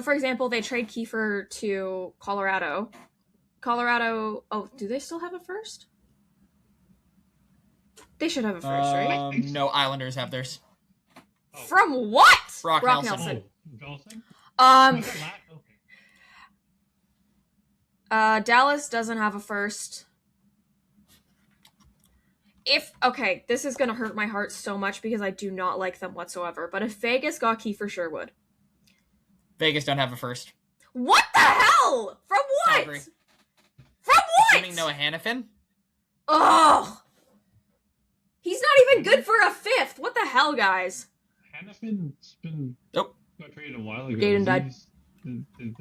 for example, they trade Kiefer to Colorado. Do they still have a first? They should have a first, right? No, Islanders have theirs. From what? Brock Nelson. Nelson. Um, Was that okay. Dallas doesn't have a first. Okay, this is gonna hurt my heart so much because I do not like them whatsoever. But if Vegas got Kiefer Sherwood, Vegas don't have a first. what the hell? From what? Calgary. From what? Assuming Noah Hannafin. Ugh. He's not even good for a fifth. What the hell, guys? Hannafin's been Nope. got traded a while ago. Jaden died.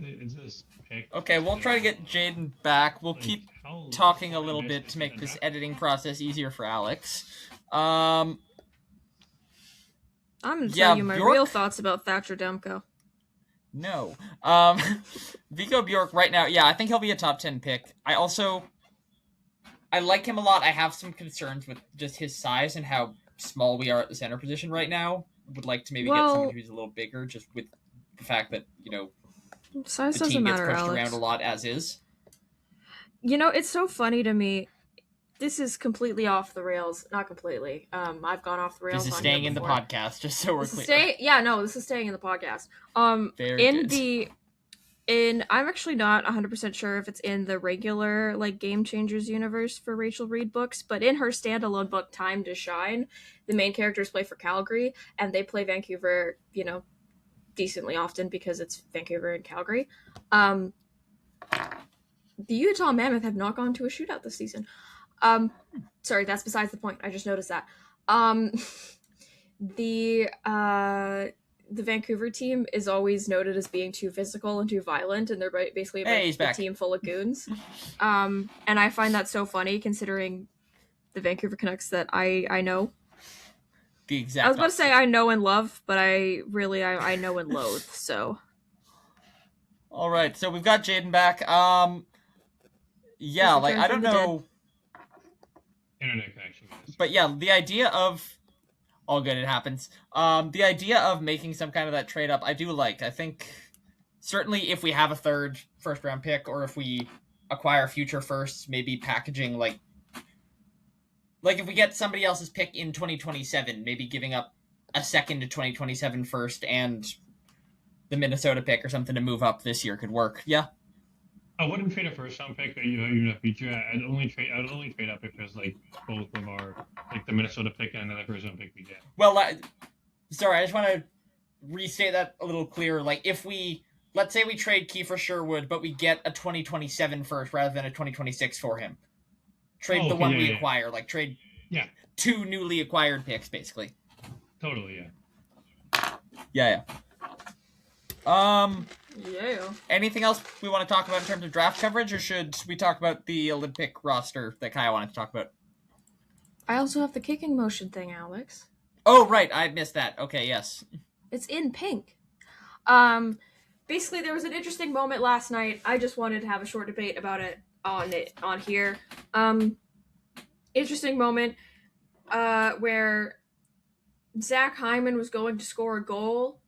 It's just picked. Okay, we'll try to get Jaden back. We'll Like, keep how talking a long little is bit to make gonna this happen? editing process easier for Alex. I'm gonna Yeah, tell you my Bjork- real thoughts about Thatcher Demko. No. Vigo Bjork right now, yeah, I think he'll be a top 10 pick. I like him a lot. I have some concerns with just his size and how small we are at the center position right now. Would like to maybe get someone who's a little bigger, just with the fact that, Size the doesn't team gets matter, pushed Alex. around a lot as is. It's so funny to me. This is completely off the rails. Not completely. I've gone off the rails. This is on staying here in the before. podcast, just so we're This is clear. this is staying in the podcast. Very in good. I'm actually not 100% sure if it's in the regular Game Changers universe for Rachel Reed books, but in her standalone book Time to Shine, the main characters play for Calgary and they play Vancouver, decently often because it's Vancouver and Calgary. The Utah Mammoth have not gone to a shootout this season. Sorry, that's besides the point. I just noticed that. The Vancouver team is always noted as being too physical and too violent, and they're basically a team full of goons. And I find that so funny considering the Vancouver Canucks that I know. The exact I was about to say I know and love, but I know and loathe, so. All right, so we've got Jaden back. Yeah, He's returned I from don't the know. Internet connection, guys. But yeah, the idea of all good, it happens. The idea of making some kind of that trade up, I do like. I think certainly if we have a third first round pick, or if we acquire future firsts, maybe packaging like if we get somebody else's pick in 2027, maybe giving up a second to 2027 first and the Minnesota pick or something to move up this year could work. Yeah. I wouldn't trade a first round pick, even a future. I'd only trade up if there's both of our the Minnesota pick and another first round pick we get. Well, sorry, I just want to restate that a little clearer. If let's say we trade Kiefer Sherwood, but we get a 2027 first rather than a 2026 for him. Trade the one we acquire, trade two newly acquired picks, basically. Totally, yeah. Yeah. Anything else we want to talk about in terms of draft coverage, or should we talk about the Olympic roster that Kaja wanted to talk about? I also have the kicking motion thing, Alex. Oh, right. I missed that. Okay, yes. It's in pink. Basically, there was an interesting moment last night. I just wanted to have a short debate about it on here. Interesting moment where Zach Hyman was going to score a goal,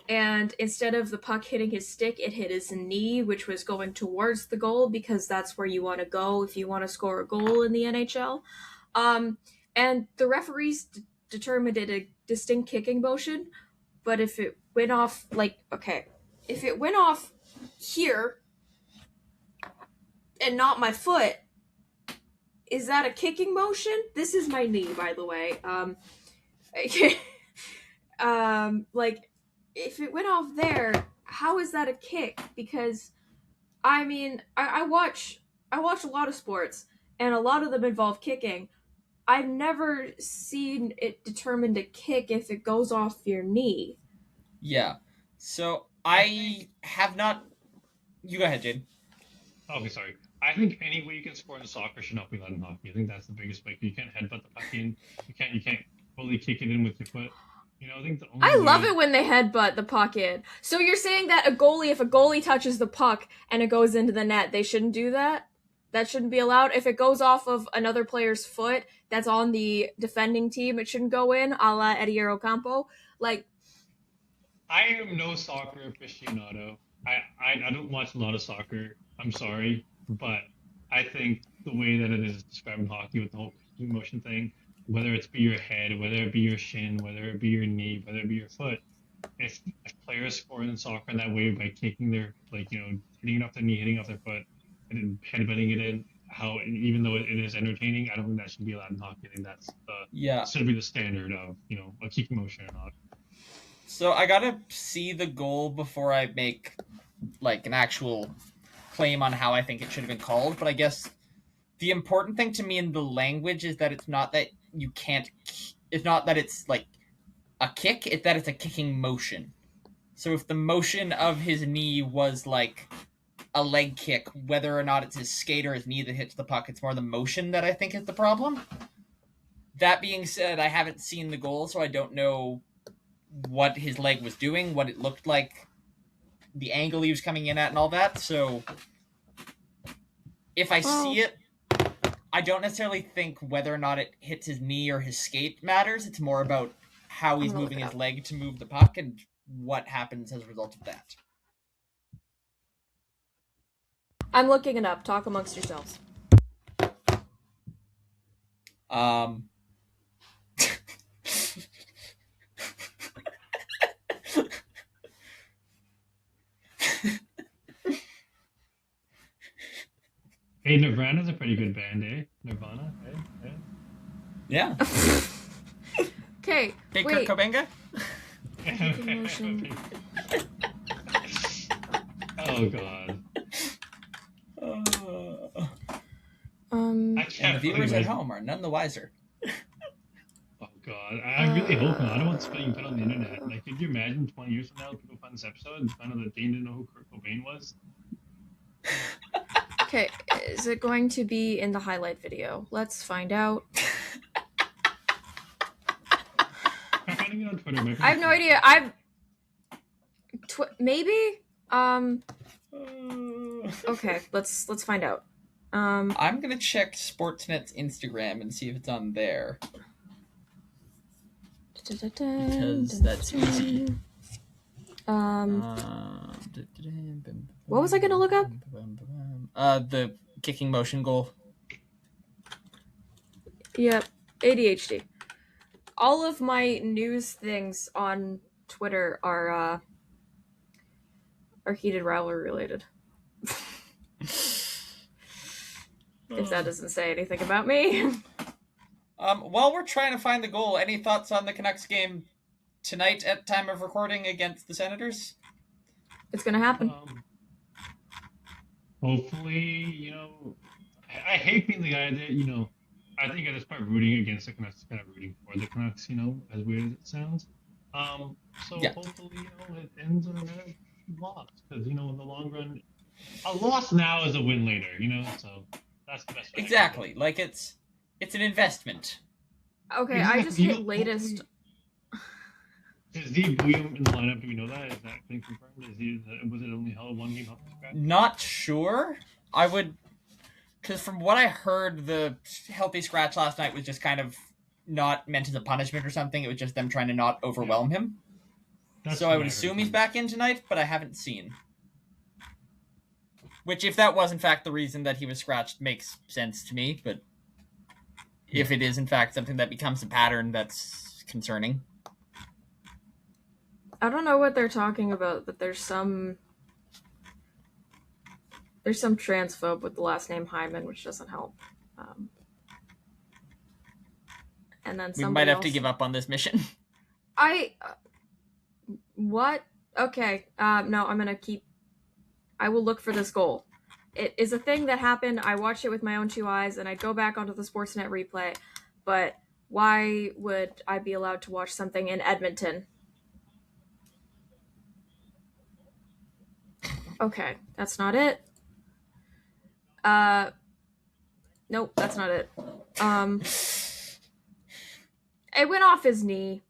and instead of the puck hitting his stick, it hit his knee, which was going towards the goal because that's where you want to go if you want to score a goal in the NHL. And the referees determined it a distinct kicking motion, but if it went off, if it went off here and not my foot, is that a kicking motion? This is my knee, by the way. If it went off there, how is that a kick? Because, I watch a lot of sports, and a lot of them involve kicking. I've never seen it determined a kick if it goes off your knee. Yeah. So, I have not... You go ahead, Jade. Okay, sorry. I think any way you can score in soccer should not be allowed in hockey. I think that's the biggest way. You can't headbutt the puck in. You can't fully kick it in with your foot. I think the only I love it when they headbutt the puck in. So you're saying that if a goalie touches the puck and it goes into the net, they shouldn't do that? That shouldn't be allowed? If it goes off of another player's foot that's on the defending team, it shouldn't go in, a la Eddie Ocampo? I am no soccer aficionado. I don't watch a lot of soccer. I'm sorry, but I think the way that it is described in hockey with the whole motion thing, whether it's be your head, whether it be your shin, whether it be your knee, whether it be your foot, if players score in soccer in that way by kicking their hitting it off their knee, hitting off their foot, and then headbutting it in, even though it is entertaining, I don't think that should be allowed in hockey. I think that's should be the standard of a kicking motion or not. So I gotta see the goal before I make like an actual claim on how I think it should have been called. But I guess the important thing to me in the language is that it's not that you can't. It's not that it's like a kick. It's that it's a kicking motion. So if the motion of his knee was like a leg kick, whether or not it's his skate or his knee that hits the puck, it's more the motion that I think is the problem. That being said, I haven't seen the goal, so I don't know what his leg was doing, what it looked like, the angle he was coming in at, and all that. So if I see it, I don't necessarily think whether or not it hits his knee or his skate matters. It's more about how he's moving his leg to move the puck and what happens as a result of that. I'm looking it up. Talk amongst yourselves. Hey, Nirvana's a pretty good band, eh? Nirvana, eh? Yeah. Okay. Hey, Kurt Cobain? Oh god. And the viewers at home are none the wiser. Oh god, I really hope not. I don't want this being put on the internet. Like, could you imagine 20 years from now, people find this episode and find out that Dane didn't know who Kurt Cobain was? Okay, is it going to be in the highlight video? Let's find out. I'm finding it on Twitter. I have no idea. Maybe. Okay, let's find out. I'm gonna check Sportsnet's Instagram and see if it's on there. Because that's easy. What was I gonna look up? The kicking motion goal. Yep, ADHD. All of my news things on Twitter are heated rivalry related. If that doesn't say anything about me. While we're trying to find the goal, any thoughts on the Canucks game tonight at time of recording against the Senators? It's gonna happen. Hopefully, I hate being the guy that, I think at this point rooting against the Canucks is kind of rooting for the Canucks, as weird as it sounds. Hopefully, it ends in another loss. Because, in the long run, a loss now is a win later, so that's the best way. Exactly. Like, it's an investment. Okay, exactly. I just hit latest. Is Steve William in the lineup? Do we know that? Is that been confirmed? Was it only held one game healthy scratch? Not sure. I would, because from what I heard, the healthy scratch last night was just kind of not meant as a punishment or something. It was just them trying to not overwhelm him. So I would assume he's back in tonight, but I haven't seen. Which, if that was in fact the reason that he was scratched, makes sense to me. But if it is in fact something that becomes a pattern, that's concerning. I don't know what they're talking about, but there's some transphobe with the last name Hyman, which doesn't help. And then we might have to give up on this mission. What? Okay. No, I will look for this goal. It is a thing that happened. I watched it with my own two eyes, and I'd go back onto the Sportsnet replay. But why would I be allowed to watch something in Edmonton? Okay, that's not it. Nope, that's not it. It went off his knee.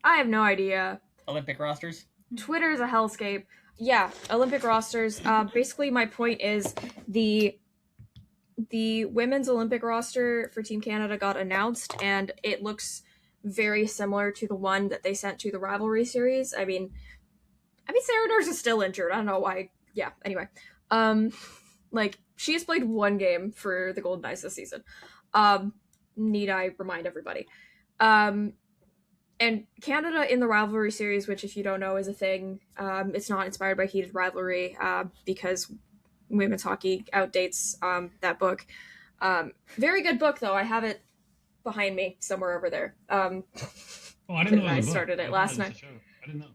I have no idea. Olympic rosters? Twitter is a hellscape. Yeah, Olympic rosters. Basically, my point is the women's Olympic roster for Team Canada got announced, and it looks very similar to the one that they sent to the rivalry series. I mean, Sarah Nurse is still injured. I don't know why. Yeah, anyway. She has played one game for the Golden Knights this season. Need I remind everybody. and Canada in the rivalry series, which if you don't know is a thing, it's not inspired by heated rivalry because women's hockey outdates that book. Very good book though. I have it behind me somewhere over there. Oh, I didn't know it I was a book. started it last night. I didn't know.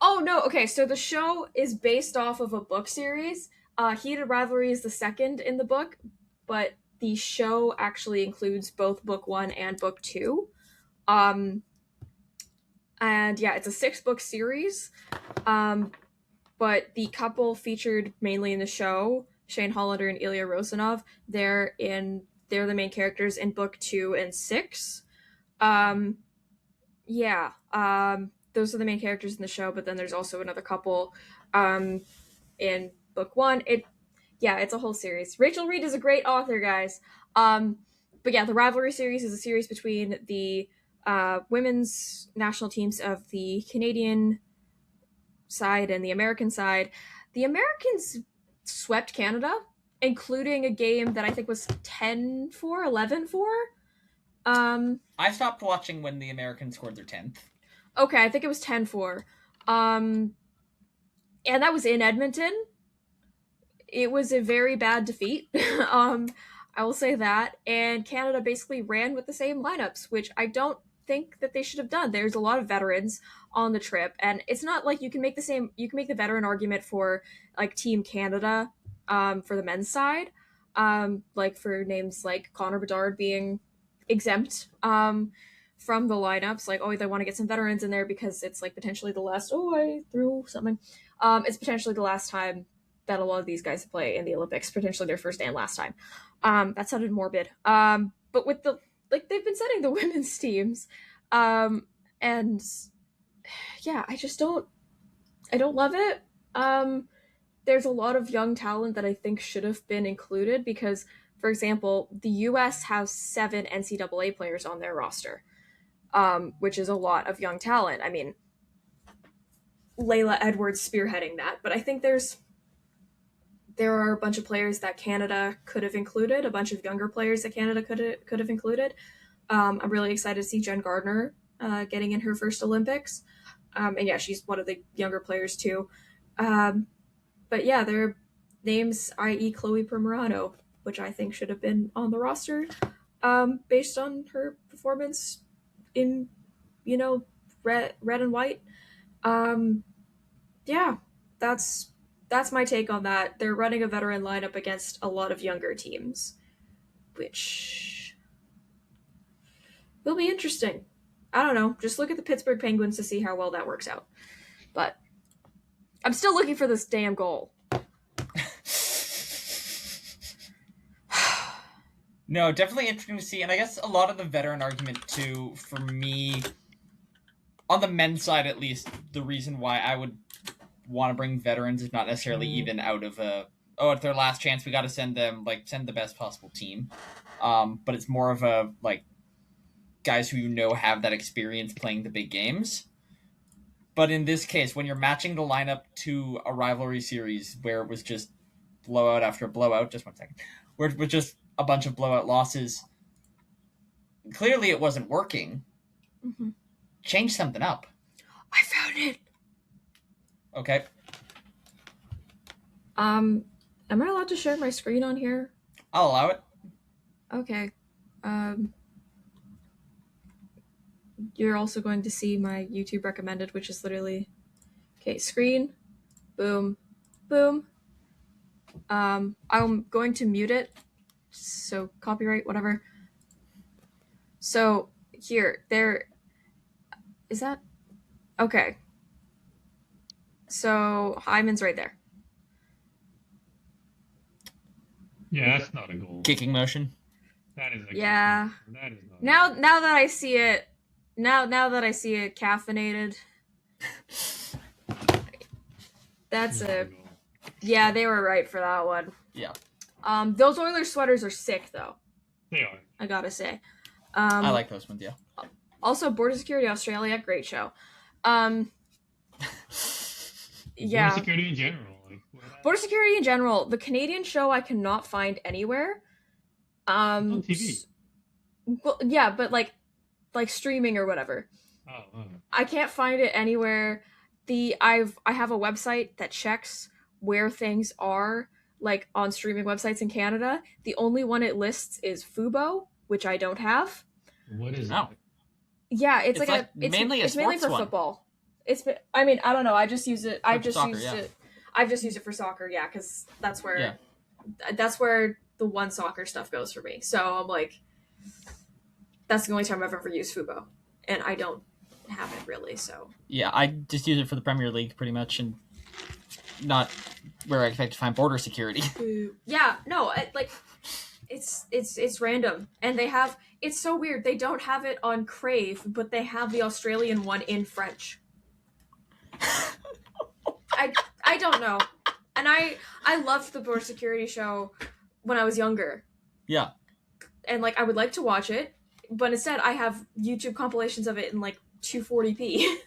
Oh no, okay, so the show is based off of a book series. Heated Rivalry is the second in the book, but the show actually includes both book 1 and book 2. And yeah, it's a 6-book series. But the couple featured mainly in the show, Shane Hollander and Ilya Rosanov, they're the main characters in book 2 and 6. Those are the main characters in the show, but then there's also another couple in book 1. It's a whole series. Rachel Reed is a great author, guys. But yeah, the rivalry series is a series between the women's national teams of the Canadian side and the American side. The Americans swept Canada, including a game that I think was 10-4, 11-4. I stopped watching when the Americans scored their 10th. Okay, I think it was 10-4. And that was in Edmonton. It was a very bad defeat. I will say that. And Canada basically ran with the same lineups, which I don't think that they should have done. There's a lot of veterans on the trip, and it's not like you can make the veteran argument for like Team Canada for the men's side, like for names like Connor Bedard being exempt from the lineups, like, oh, they want to get some veterans in there because it's like potentially the last, I threw something. It's potentially the last time that a lot of these guys play in the Olympics, potentially their first and last time. That sounded morbid. But with they've been setting the women's teams. And yeah, I don't love it. There's a lot of young talent that I think should have been included because, for example, the US has 7 NCAA players on their roster. Which is a lot of young talent. I mean, Layla Edwards spearheading that, but I think there are a bunch of players that Canada could have included, a bunch of younger players that Canada could have included. I'm really excited to see Jen Gardner getting in her first Olympics. And yeah, she's one of the younger players too. But yeah, there are names, i.e. Chloe Primerano, which I think should have been on the roster based on her performance in, red and white. Yeah, that's my take on that. They're running a veteran lineup against a lot of younger teams, which will be interesting. I don't know. Just look at the Pittsburgh Penguins to see how well that works out. But I'm still looking for this damn goal. No, definitely interesting to see. And I guess a lot of the veteran argument, too, for me, on the men's side at least, the reason why I would want to bring veterans is not necessarily even out of it's their last chance, we got to send the best possible team. But it's more of a, guys who have that experience playing the big games. But in this case, when you're matching the lineup to a rivalry series where it was just blowout after blowout, just one second, where it was just a bunch of blowout losses, clearly it wasn't working. Mm-hmm. Change something up. I found it. Okay. Am I allowed to share my screen on here? I'll allow it. Okay. You're also going to see my YouTube recommended, which is literally, okay, screen, boom, boom. I'm going to mute it, so copyright, whatever. So there, is that, okay. So Hyman's right there. Yeah, that's not a goal. Kicking motion. That is a yeah. That is not Now that I see it, now that I see it caffeinated, that's a goal. Yeah, they were right for that one. Yeah. Those Oilers sweaters are sick though. They are. I gotta say. I like those ones, yeah. Also, Border Security Australia, great show. Yeah. Border Security in general. Border Security in general. The Canadian show I cannot find anywhere. On TV. Well, yeah, but like streaming or whatever. I can't find it anywhere. I have a website that checks where things are, like on streaming websites in Canada. The only one it lists is Fubo, which I don't have. What is Oh. it? Yeah, it's mainly a it's mainly sports for one. football. I mean, I don't know. I just use it. I've just soccer, used yeah. it. I've just used it for soccer. Yeah, because that's where Yeah. that's where the one soccer stuff goes for me. So I'm like, that's the only time I've ever used Fubo, and I don't have it really. So Yeah, I just use it for the Premier League pretty much, and not where I expect to find border security. yeah, no, it's random, and they have. It's so weird. They don't have it on Crave, but they have the Australian one in French. I don't know, and I loved the border security show when I was younger. Yeah. And like I would like to watch it, but instead I have YouTube compilations of it in like 240p.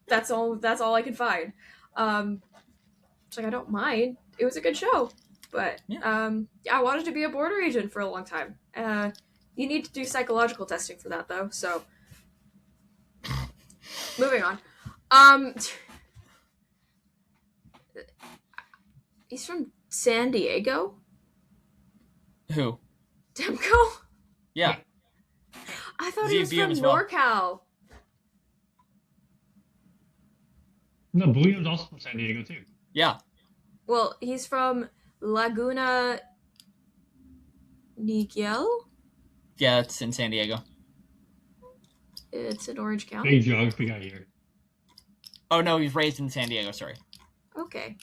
that's all I can find. It's like I don't mind. It was a good show, but I wanted to be a border agent for a long time. You need to do psychological testing for that though. So moving on. He's from San Diego. Who? Demko? Yeah. I thought he was ZBM from as well. NorCal. No, William's also from San Diego too. Yeah. Well, he's from Laguna Niguel? Yeah, it's in San Diego. It's in Orange County. Big geography guy here. Oh no, he's raised in San Diego, sorry. Okay.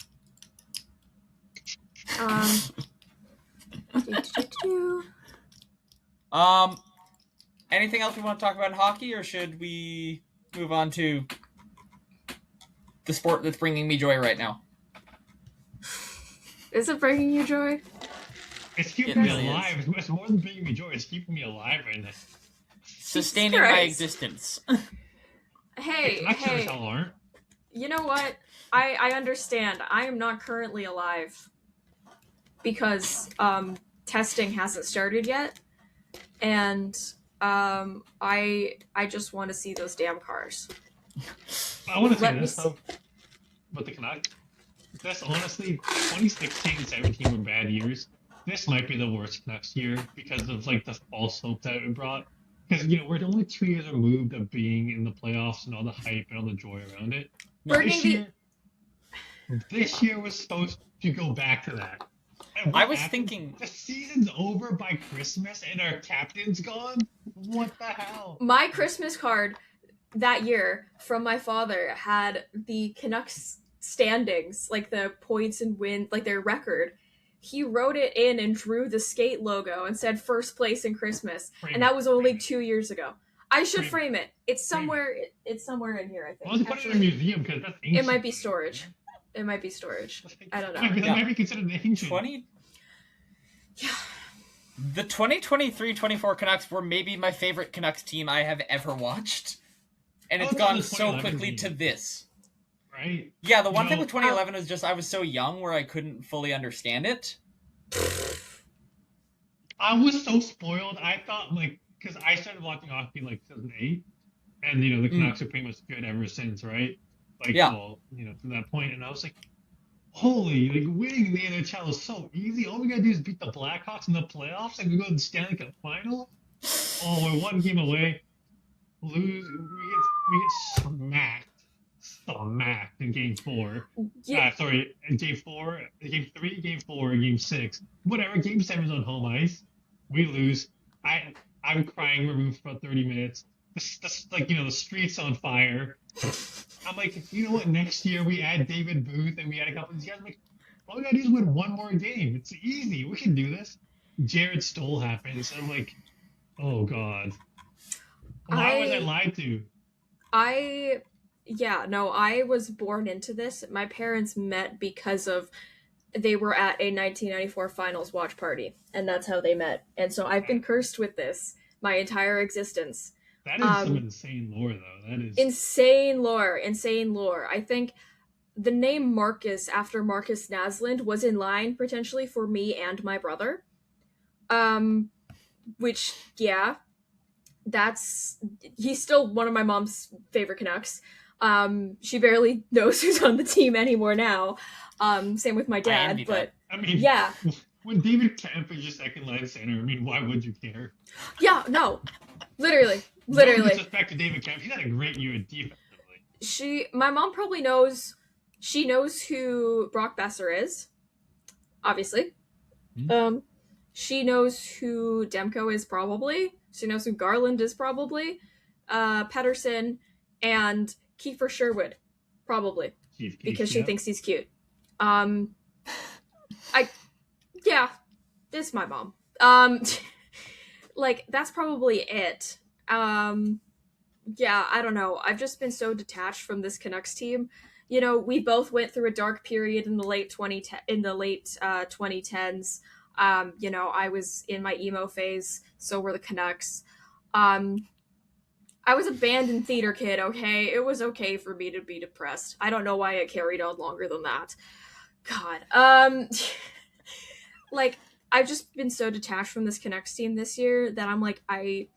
Anything else we want to talk about in hockey, or should we move on to the sport that's bringing me joy right now? Is it bringing you joy? It's keeping me really alive. It's more than bringing me joy. It's keeping me alive right now. Sustaining my existence. Hey, Actually, aren't. You know what? I understand. I am not currently alive because testing hasn't started yet, and I just want to see those damn cars. I want to say this though, but the Canucks. This honestly, 2016 and 17 were bad years. This might be the worst Canucks year because of like the false hope that it brought. Because we're only 2 years removed of being in the playoffs and all the hype and all the joy around it. This year was supposed to go back to that. I was thinking the season's over by Christmas and our captain's gone. What the hell? My Christmas card that year from my father had the Canucks standings, like the points and win, like their record. He wrote it in and drew the skate logo and said first place in Christmas, and that was only 2 years ago. I should frame it. It's somewhere. It's somewhere in here, I think. Well, put it in a museum because that's ancient. It might be storage. I don't know. That might be considered ancient. Yeah. The 2023-24 Canucks were maybe my favorite Canucks team I have ever watched, and it's gone so quickly to this. Right? Yeah, the one thing with 2011 was just I was so young where I couldn't fully understand it. I was so spoiled. I thought, because I started watching hockey 2008, and the Canucks are pretty much good ever since, right? To that point, and I was like, holy, winning the NHL is so easy. All we gotta do is beat the Blackhawks in the playoffs, and we go to the Stanley Cup final. Oh, we're one game away. Lose. We get smacked in Game 4. Yeah. In Game 4, Game 3, Game 4, Game 6. Whatever. Game 7's on home ice. We lose. I'm crying removed for about 30 minutes. The street's on fire. I'm like, you know what? Next year we add David Booth and we add a couple of these guys. I'm like, all we gotta do is win one more game. It's easy. We can do this. Jared Stoll happens. I'm like, oh god. Why was I lied to? I was born into this. My parents met because of they were at a 1994 finals watch party, and that's how they met. And so I've been cursed with this my entire existence. That is some insane lore, though. That is insane lore. I think the name Marcus after Marcus Naslund was in line potentially for me and my brother. Which, yeah. he's still one of my mom's favorite Canucks. She barely knows who's on the team anymore now. Same with my dad, but I mean, yeah. When David Kemp is your second line center, I mean, why would you care? Yeah, no. Literally. No disrespect to David Kemp. He's had a great year defensively. My mom probably knows, she knows who Brock Besser is, obviously. Mm-hmm. She knows who Demko is probably. She knows who Garland is probably. Pedersen and Kiefer Sherwood, probably. Because she thinks he's cute. This is my mom. Like, that's probably it. I don't know. I've just been so detached from this Canucks team. You know, we both went through a dark period in the late 2010s. You know, I was in my emo phase, so were the Canucks. I was a band and theater kid, okay? It was okay for me to be depressed. I don't know why it carried on longer than that. God. Like, I've just been so detached from this Canucks team this year that I'm like, I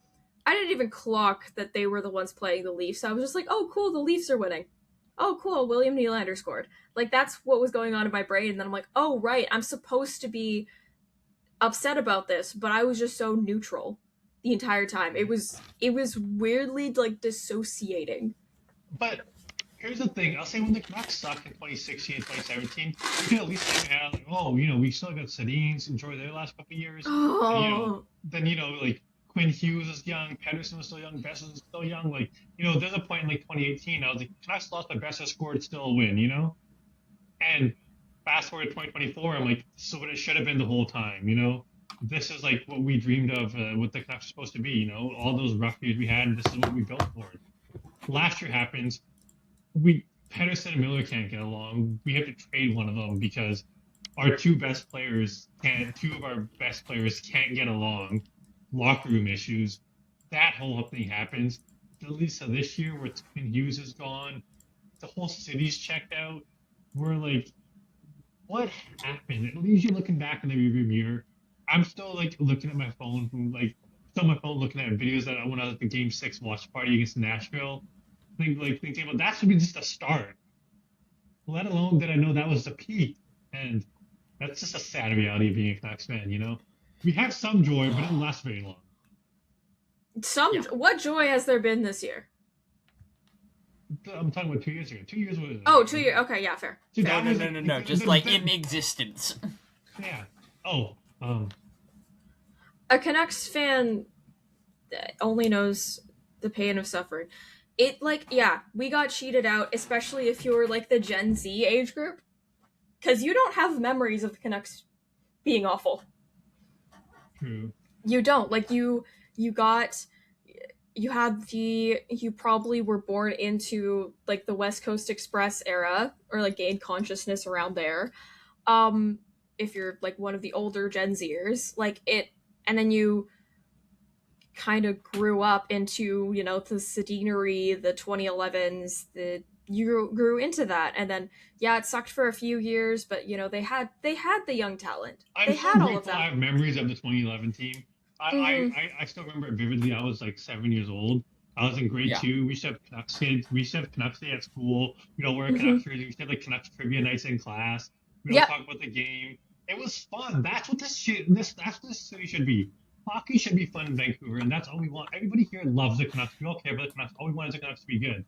didn't even clock that they were the ones playing the Leafs. I was just like, oh, cool, the Leafs are winning. Oh, cool, William Nylander scored. Like, that's what was going on in my brain. And then I'm like, oh, right, I'm supposed to be upset about this, but I was just so neutral the entire time. It was weirdly, like, dissociating. But here's the thing. I'll say when the Canucks sucked in 2016 and 2017, you can at least say, like, oh, you know, we still got Sedins, enjoy their last couple of years. Oh. And, you know, like, Quinn Hughes was young, Pedersen was still young, Bessa was still young. Like, you know, there's a point in, like, 2018, I was like, Canucks lost, but Bessa scored, still a win, you know? And fast forward to 2024, I'm like, this is what it should have been the whole time, you know? This is, like, what we dreamed of, what the Canucks are supposed to be, you know? All those rough years we had, this is what we built for. Last year happens, Pedersen and Miller can't get along. We have to trade one of them because our two of our best players can't get along. Locker room issues. That whole thing happens. At least this year, where Quinn Hughes is gone, the whole city's checked out. We're like, what happened? It leaves you looking back in the rearview mirror. I'm still like looking at my phone, looking at videos that when I was at the Game 6 watch party against Nashville. Thinking about that should be just a start. Let alone that I know that was the peak, and that's just a sad reality of being a Canucks fan. You know, we have some joy, but it doesn't last very long. What joy has there been this year? I'm talking about 2 years ago. 2 years was. Oh, 2 years. Okay, yeah, fair. No. Just like in existence. Yeah. Oh. A Canucks fan only knows the pain of suffering. We got cheated out, especially if you're like the Gen Z age group, because you don't have memories of the Canucks being awful. True. You don't. Like, you probably were born into like the West Coast Express era, or like gained consciousness around there. If you're like one of the older Gen Zers, and then you kind of grew up into, you know, the Sedinery, the 2011s, you grew into that, and then it sucked for a few years, but you know, they had the young talent. They had all of that. I have memories of the 2011 team. I still remember it vividly. I was like 7 years old. I was in grade 2. We used to have Canucks kids. We used to have Canucks Day at school. We don't wear Canucks jerseys. We used to have like Canucks trivia nights in class. We don't talk about the game. It was fun. That's what this city should be. Hockey should be fun in Vancouver, and that's all we want. Everybody here loves the Canucks. We all care about the Canucks. All we want is the Canucks to be good.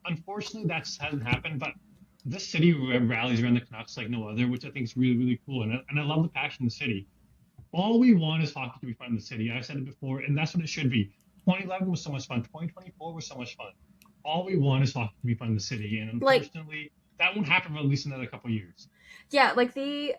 Unfortunately, that hasn't happened, but this city rallies around the Canucks like no other, which I think is really, really cool. And I love the passion in the city. All we want is hockey to be fun in the city. I said it before, and that's what it should be. 2011 was so much fun. 2024 was so much fun. All we want is hockey to be fun in the city, and unfortunately, that won't happen for at least another couple of years. Yeah, like the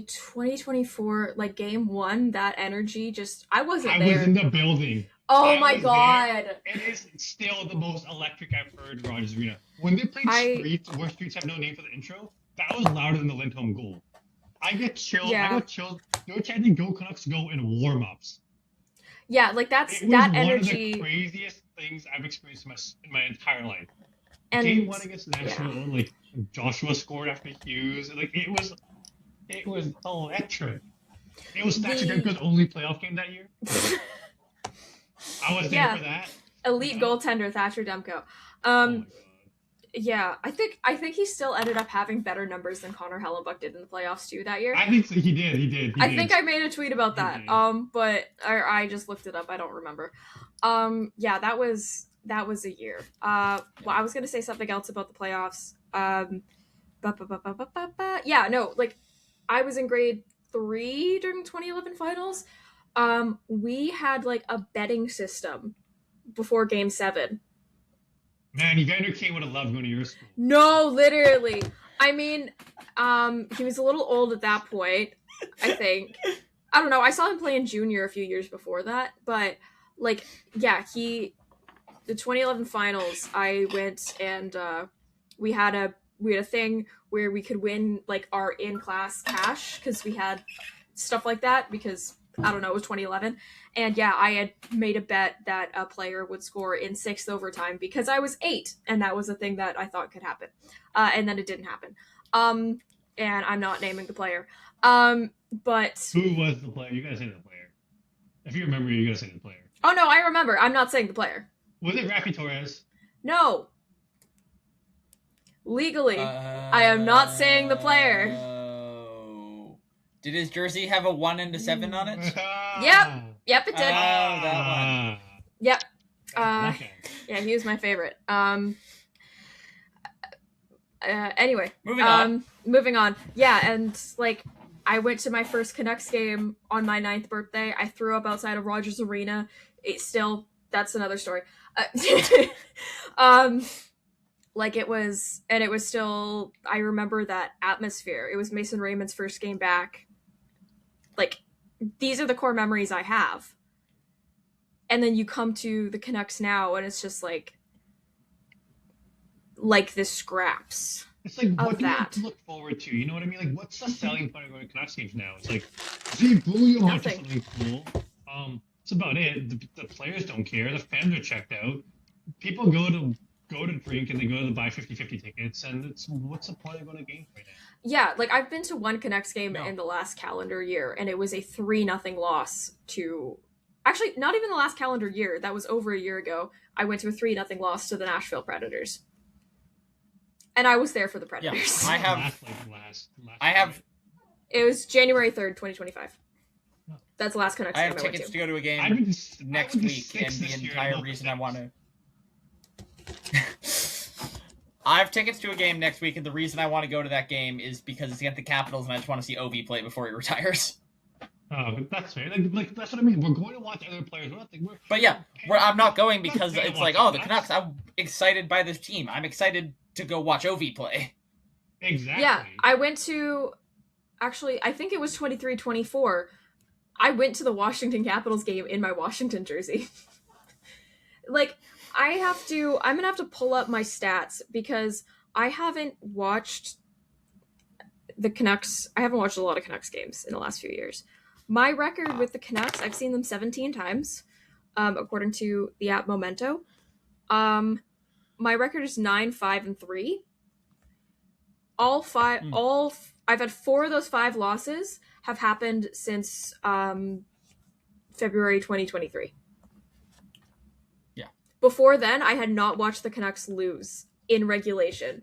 2024 like game 1, that energy I wasn't there. I was in the building. Oh my god! There. It is still the most electric I've heard Rogers Arena. When they played Streets, where Streets have no name for the intro, that was louder than the Lindholm goal. I get chills. Yeah. I got chills. They were chanting "Go Canucks, go" in warm-ups. Yeah, like that energy. One of the craziest things I've experienced in my entire life. And Game 1 against Nashville, like Joshua scored after Hughes. Like it was electric. It was Thatcher Demko's only playoff game that year. I was there Yeah. for that. Elite Yeah. goaltender Thatcher Demko. Oh my god. Yeah, I think he still ended up having better numbers than Connor Hellebuck did in the playoffs too that year. I think so. He did. I think I made a tweet about He that. did. But I just looked it up. I don't remember. Yeah, that was a year. Well, I was gonna say something else about the playoffs. Yeah, no, like I was in grade 3 during the 2011 finals. We had like a betting system before Game 7. Man, Evander Kane would have loved going to your school. No, literally. I mean, he was a little old at that point, I think. I don't know. I saw him play in junior a few years before that, but like, yeah, the 2011 finals, I went and we had a thing where we could win like our in-class cash because we had stuff like that because I don't know, it was 2011. And yeah, I had made a bet that a player would score in 6th overtime because I was 8, and that was a thing that I thought could happen. And then it didn't happen. And I'm not naming the player. But Who was the player? You gotta say the player. If you remember, you gotta say the player. oh no, I remember. I'm not saying the player. Was it Rafi Torres? No. Legally, I am not saying the player. Did his jersey have a 1 and a 7 on it? Yep, it did. That one. Yep. Okay. Yeah, he was my favorite. Anyway, moving on. Yeah, and like I went to my first Canucks game on my 9th birthday. I threw up outside of Rogers Arena. That's another story. Like it was still, I remember that atmosphere. It was Mason Raymond's first game back. Like, these are the core memories I have. And then you come to the Canucks now, and it's just like the scraps. It's like, of what do that. you look forward to? You know what I mean? Like, what's the selling point of going to Canucks games now? It's like, they boo you much or something cool. That's about it. The players don't care. The fans are checked out. People go to drink and they go to buy 50-50 tickets, and what's the point of going to games right now? Yeah, like I've been to one Canucks game in the last calendar year, and it was a 3-0 loss to... Actually, not even the last calendar year. That was over a year ago. I went to a 3-0 loss to the Nashville Predators. And I was there for the Predators. Yeah, I have... It was January 3rd, 2025. That's the last Canucks game I went to. I have tickets to go to a game next week, and the entire reason I want to... I have tickets to a game next week, and the reason I want to go to that game is because it's against the Capitals, and I just want to see Ovi play before he retires. Oh, that's fair. Like that's what I mean. We're going to watch other players. I'm not going because it's like, the Canucks. I'm excited by this team. I'm excited to go watch Ovi play. Exactly. Yeah, I went to... Actually, I think it was 23-24. I went to the Washington Capitals game in my Washington jersey. Like... I'm gonna have to pull up my stats because I haven't watched the Canucks. I haven't watched a lot of Canucks games in the last few years. My record with the Canucks, I've seen them 17 times, according to the app Momento. My record is 9-5-3. I've had 4 of those 5 losses have happened since February 2023. Before then, I had not watched the Canucks lose in regulation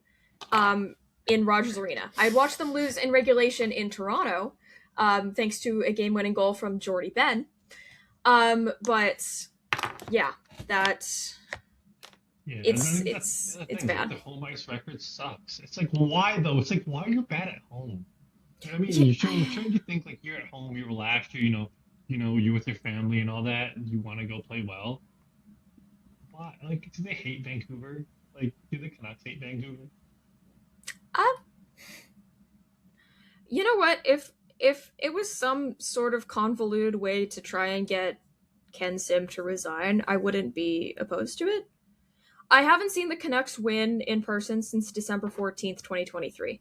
in Rogers Arena. I had watched them lose in regulation in Toronto, thanks to a game-winning goal from Jordy Ben. But yeah, it's bad. The home ice record sucks. It's like, why though? It's like, why are you bad at home? You know what I mean? Shouldn't you think like you're at home, you're relaxed, you're with your family and all that, and you want to go play well? Why? Like, do they hate Vancouver? Like, do the Canucks hate Vancouver? You know what? If it was some sort of convoluted way to try and get Ken Sim to resign, I wouldn't be opposed to it. I haven't seen the Canucks win in person since December 14th, 2023.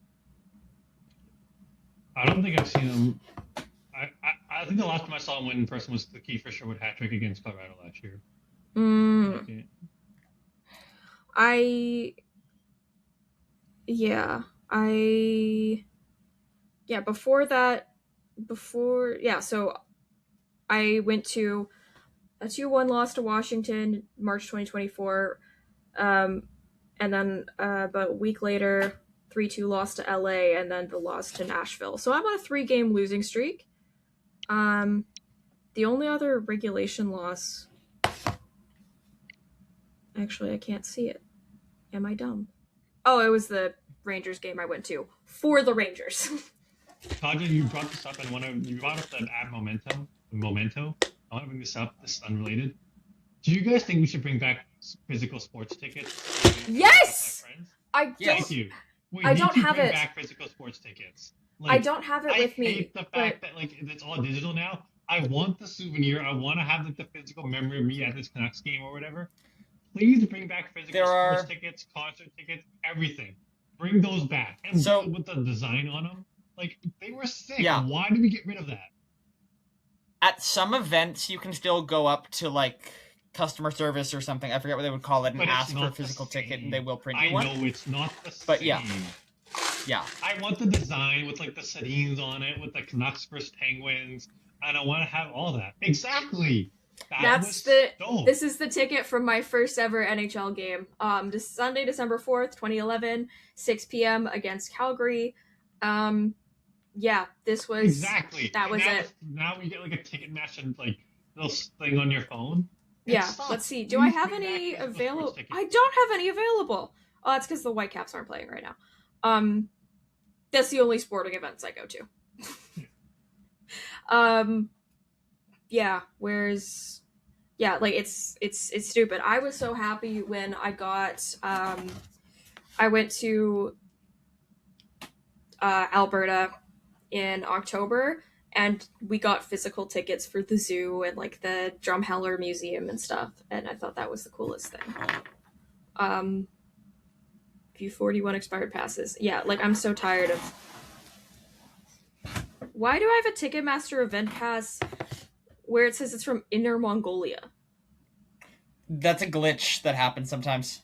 I don't think I've seen them. I think the last time I saw them win in person was the Kiefer Sherwood hat trick against Colorado last year. So I went to a 2-1 loss to Washington, March 2024. And then about a week later, 3-2 loss to LA, and then the loss to Nashville. So I'm on a 3-game losing streak. The only other regulation loss... Actually, I can't see it. Am I dumb? Oh, it was the Rangers game I went to. For the Rangers. Kaja, you brought this up, and you brought up that ad Memento. I want to bring this up. This is unrelated. Do you guys think we should bring back physical sports tickets? Yes! Thank you. I don't have bring it. back physical sports tickets. I don't have it with me. I hate the fact that it's all digital now. I want the souvenir. I want to have the physical memory of me at this Canucks game or whatever. Please bring back physical sports tickets, concert tickets, everything. Bring those back. And with the design on them, they were sick. Yeah. Why did we get rid of that? At some events, you can still go up to customer service or something. I forget what they would call it, and ask for a physical ticket, and they will print you one. I know it's not the same. But yeah. I want the design with the sardines on it, with the Canucks versus Penguins, and I want to have all that. Exactly. This is the ticket from my first ever NHL game. This Sunday, December 4th, 2011, 6 p.m. against Calgary. This was exactly. That was it. Now we get a ticket match and little thing on your phone. Let's see. Do I have any available? I don't have any available. Oh, that's because the Whitecaps aren't playing right now. That's the only sporting events I go to. It's stupid. I was so happy when I got I went to Alberta in October, and we got physical tickets for the zoo and the Drumheller Museum and stuff, and I thought that was the coolest thing. View 41 expired passes. Yeah, I'm so tired of... Why do I have a Ticketmaster event pass where it says it's from Inner Mongolia? That's a glitch that happens sometimes.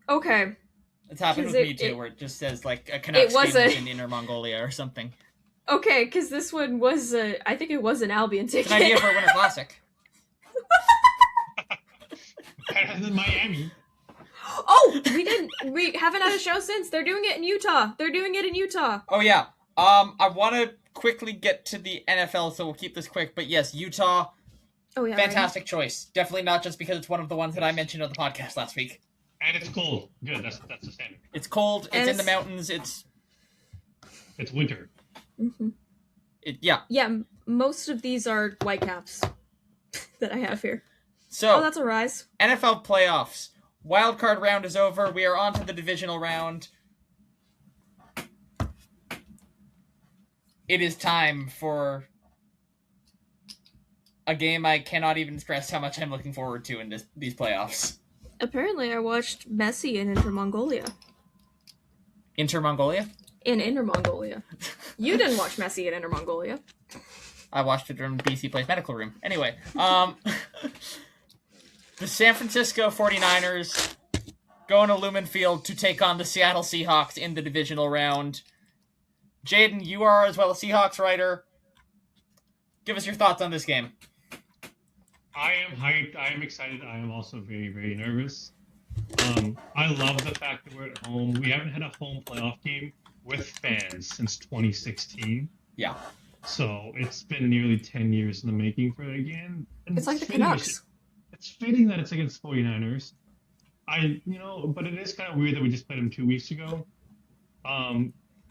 Okay. It's happened with me too, where it just says a Canucks game in Inner Mongolia or something. Okay, because this one was I think it was an Albion ticket. It's an idea for a Winter Classic. Better than Miami. Oh, we haven't had a show since. They're doing it in Utah. Oh yeah. I want to quickly get to the NFL, so we'll keep this quick. But yes, Utah. Oh yeah. Fantastic choice. Definitely not just because it's one of the ones that I mentioned on the podcast last week. And it's cold. Good. That's the standard. It's cold. It's in the mountains. It's winter. Mm-hmm. Yeah. Most of these are Whitecaps that I have here. So that's a rise. NFL playoffs. Wildcard round is over. We are on to the divisional round. It is time for a game I cannot even stress how much I'm looking forward to in these playoffs. Apparently, I watched Messi in Inter Mongolia. Inter Mongolia? In Inter Mongolia. You didn't watch Messi in Inter Mongolia. I watched it during BC Plays Medical Room. Anyway, the San Francisco 49ers going to Lumen Field to take on the Seattle Seahawks in the divisional round. Jaden, you are as well a Seahawks writer. Give us your thoughts on this game. I am hyped. I am excited. I am also very, very nervous. I love the fact that we're at home. We haven't had a home playoff game with fans since 2016. Yeah. So it's been nearly 10 years in the making for it again. And it's like the Canucks. It's fitting that it's against 49ers. But it is kind of weird that we just played them 2 weeks ago.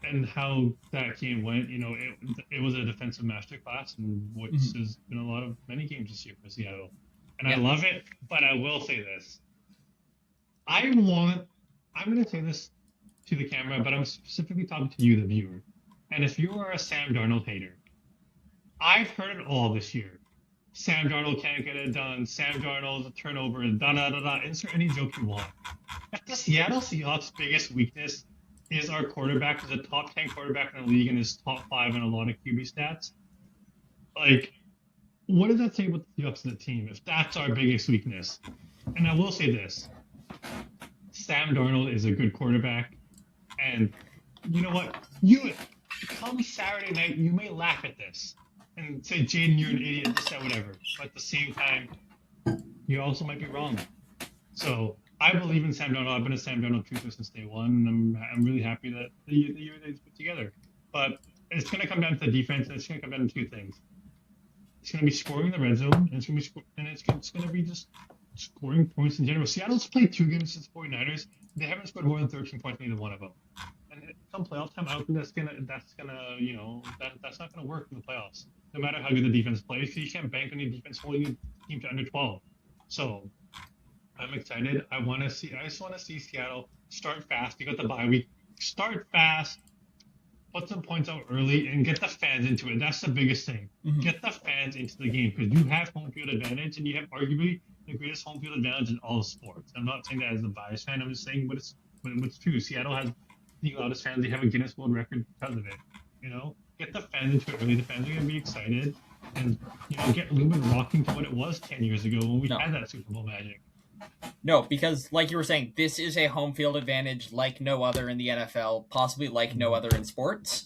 And how that game went, it was a defensive masterclass, and which has been many games this year for Seattle. And I love it, but I will say this. I'm going to say this to the camera, but I'm specifically talking to you, the viewer. And if you are a Sam Darnold hater, I've heard it all this year. Sam Darnold can't get it done. Sam Darnold's a turnover, da-da-da-da. Insert any joke you want. If the Seattle Seahawks' biggest weakness is our quarterback, is a top 10 quarterback in the league and is top 5 in a lot of QB stats, what does that say about the Seahawks and the team if that's our biggest weakness? And I will say this. Sam Darnold is a good quarterback, and you know what? Come Saturday night, you may laugh at this and say, Jaden, you're an idiot, this, that, whatever. But at the same time, you also might be wrong. So I believe in Sam Darnold. I've been a Sam Darnold truther since day one, and I'm really happy that the year that he's put together. But it's going to come down to the defense, and it's going to come down to two things. It's going to be scoring in the red zone, and it's going to be just scoring points in general. Seattle's played 2 games since 49ers. They haven't scored more than 13 points in either one of them. And come playoff time, I don't think that's not gonna work in the playoffs. No matter how good the defense plays, because you can't bank on your defense holding your team to under 12. So I'm excited. I just want to see Seattle start fast. You got the bye week. Start fast. Put some points out early and get the fans into it. That's the biggest thing. Mm-hmm. Get the fans into the game because you have home field advantage and you have arguably the greatest home field advantage in all sports. I'm not saying that as a biased fan. I'm just saying what's true. Seattle has the loudest fans. They have a Guinness World Record because of it. Get the fans into it early. The fans are going to be excited and get Lumen rocking to what it was 10 years ago when we had that Super Bowl magic. No, because like you were saying, this is a home field advantage like no other in the NFL, possibly like no other in sports.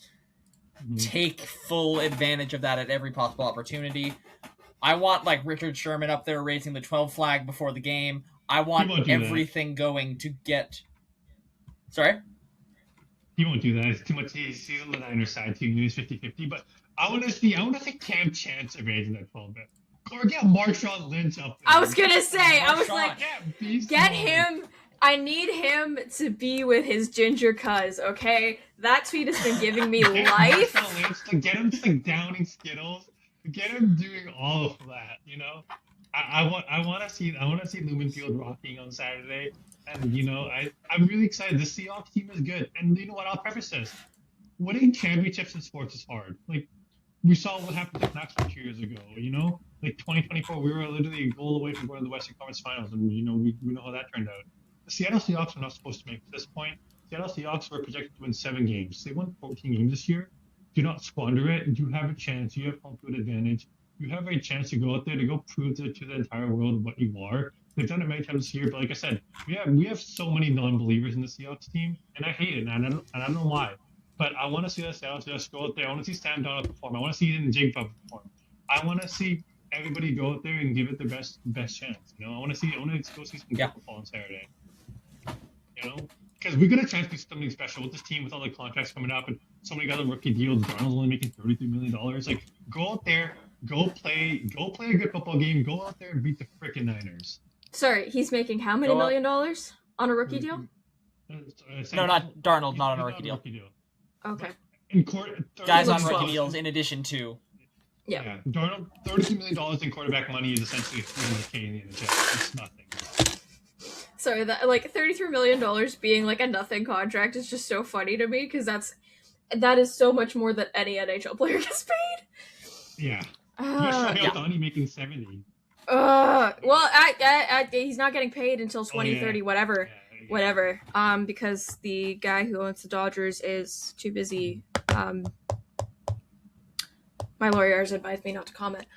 Mm-hmm. Take full advantage of that at every possible opportunity. I want like Richard Sherman up there raising the 12 flag before the game. I want everything going to get... Sorry? He won't do that. It's too much. He's on the Niners side too. He's 50-50. But I want to see Cam Chance raising that 12 bit. Or get Marshawn Lynch up there. I was gonna say, I was like, get him. I need him to be with his ginger cuz, okay? That tweet has been giving me life. Marshawn Lynch, to get him to downing Skittles, to get him doing all of that, I want to see Lumen Field rocking on Saturday, and I'm really excited. The Seahawks team is good, and you know what? I'll preface this: winning championships in sports is hard. Like we saw what happened to the Canucks 2 years ago. Like 2024, we were literally a goal away from going to the Western Conference Finals, and we know how that turned out. The Seattle Seahawks are not supposed to make it to this point. Seattle Seahawks were projected to win 7 games. They won 14 games this year. Do not squander it. You have a chance. You have home field advantage. You have a chance to go out there to go prove to the entire world what you are. They've done it many times this year, but like I said, we have so many non-believers in the Seahawks team, and I hate it, and I don't know why. But I want to see the Seahawks just go out there. I want to see Sam Darnold perform. I want to see Jaden Teja perform. I want to see everybody go out there and give it their best chance. I want to go see some good football on Saturday. Because we're gonna try to do something special with this team with all the contracts coming up and so many guys on rookie deals. Darnold's only making $33 million. Like, go out there, go play a good football game. Go out there and beat the frickin' Niners. Sorry, he's making how many $1 million on a rookie deal? No, not Darnold, not on a rookie deal. Okay. Guys on rookie deals in addition to. Yeah. Darnold, $32 million in quarterback money is essentially $300K in the NHL. It's nothing. Sorry, that $33 million being like a nothing contract is just so funny to me because that is so much more than any NHL player gets paid. Yeah. Shohei Ohtani making 70. Well, he's not getting paid until 2030, whatever. Because the guy who owns the Dodgers is too busy. My lawyers advised me not to comment.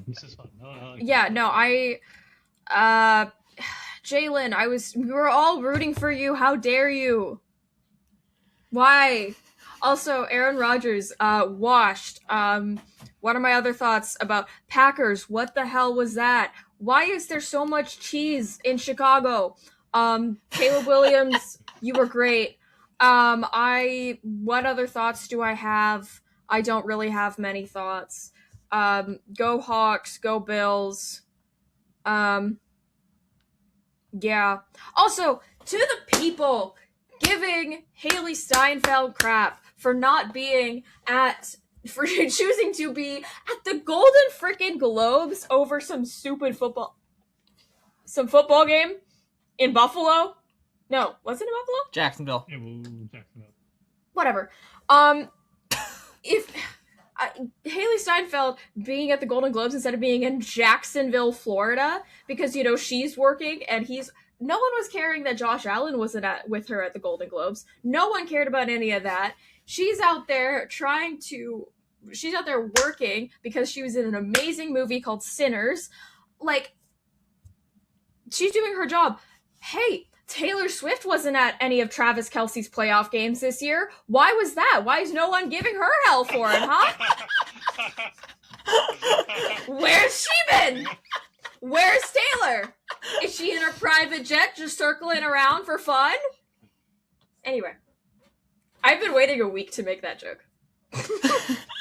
This is fun. Jalen, we were all rooting for you. How dare you? Why? Also, Aaron Rodgers, washed. What are my other thoughts about Packers? What the hell was that? Why is there so much cheese in Chicago? Caleb Williams, you were great. What other thoughts do I have? I don't really have many thoughts. Go Hawks, go Bills. Yeah. Also, to the people giving Haley Steinfeld crap for choosing to be at the Golden frickin' Globes over some stupid football game in Buffalo. No, was it in Buffalo? Jacksonville. Yeah, Jacksonville. Whatever. If Haley Steinfeld being at the Golden Globes instead of being in Jacksonville, Florida, because she's working and no one was caring that Josh Allen wasn't with her at the Golden Globes. No one cared about any of that. She's out there working because she was in an amazing movie called Sinners. Like, she's doing her job. Hey, Taylor Swift wasn't at any of Travis Kelce's playoff games this year. Why was that? Why is no one giving her hell for it, huh? Where's she been? Where's Taylor? Is she in her private jet just circling around for fun? Anyway, I've been waiting a week to make that joke.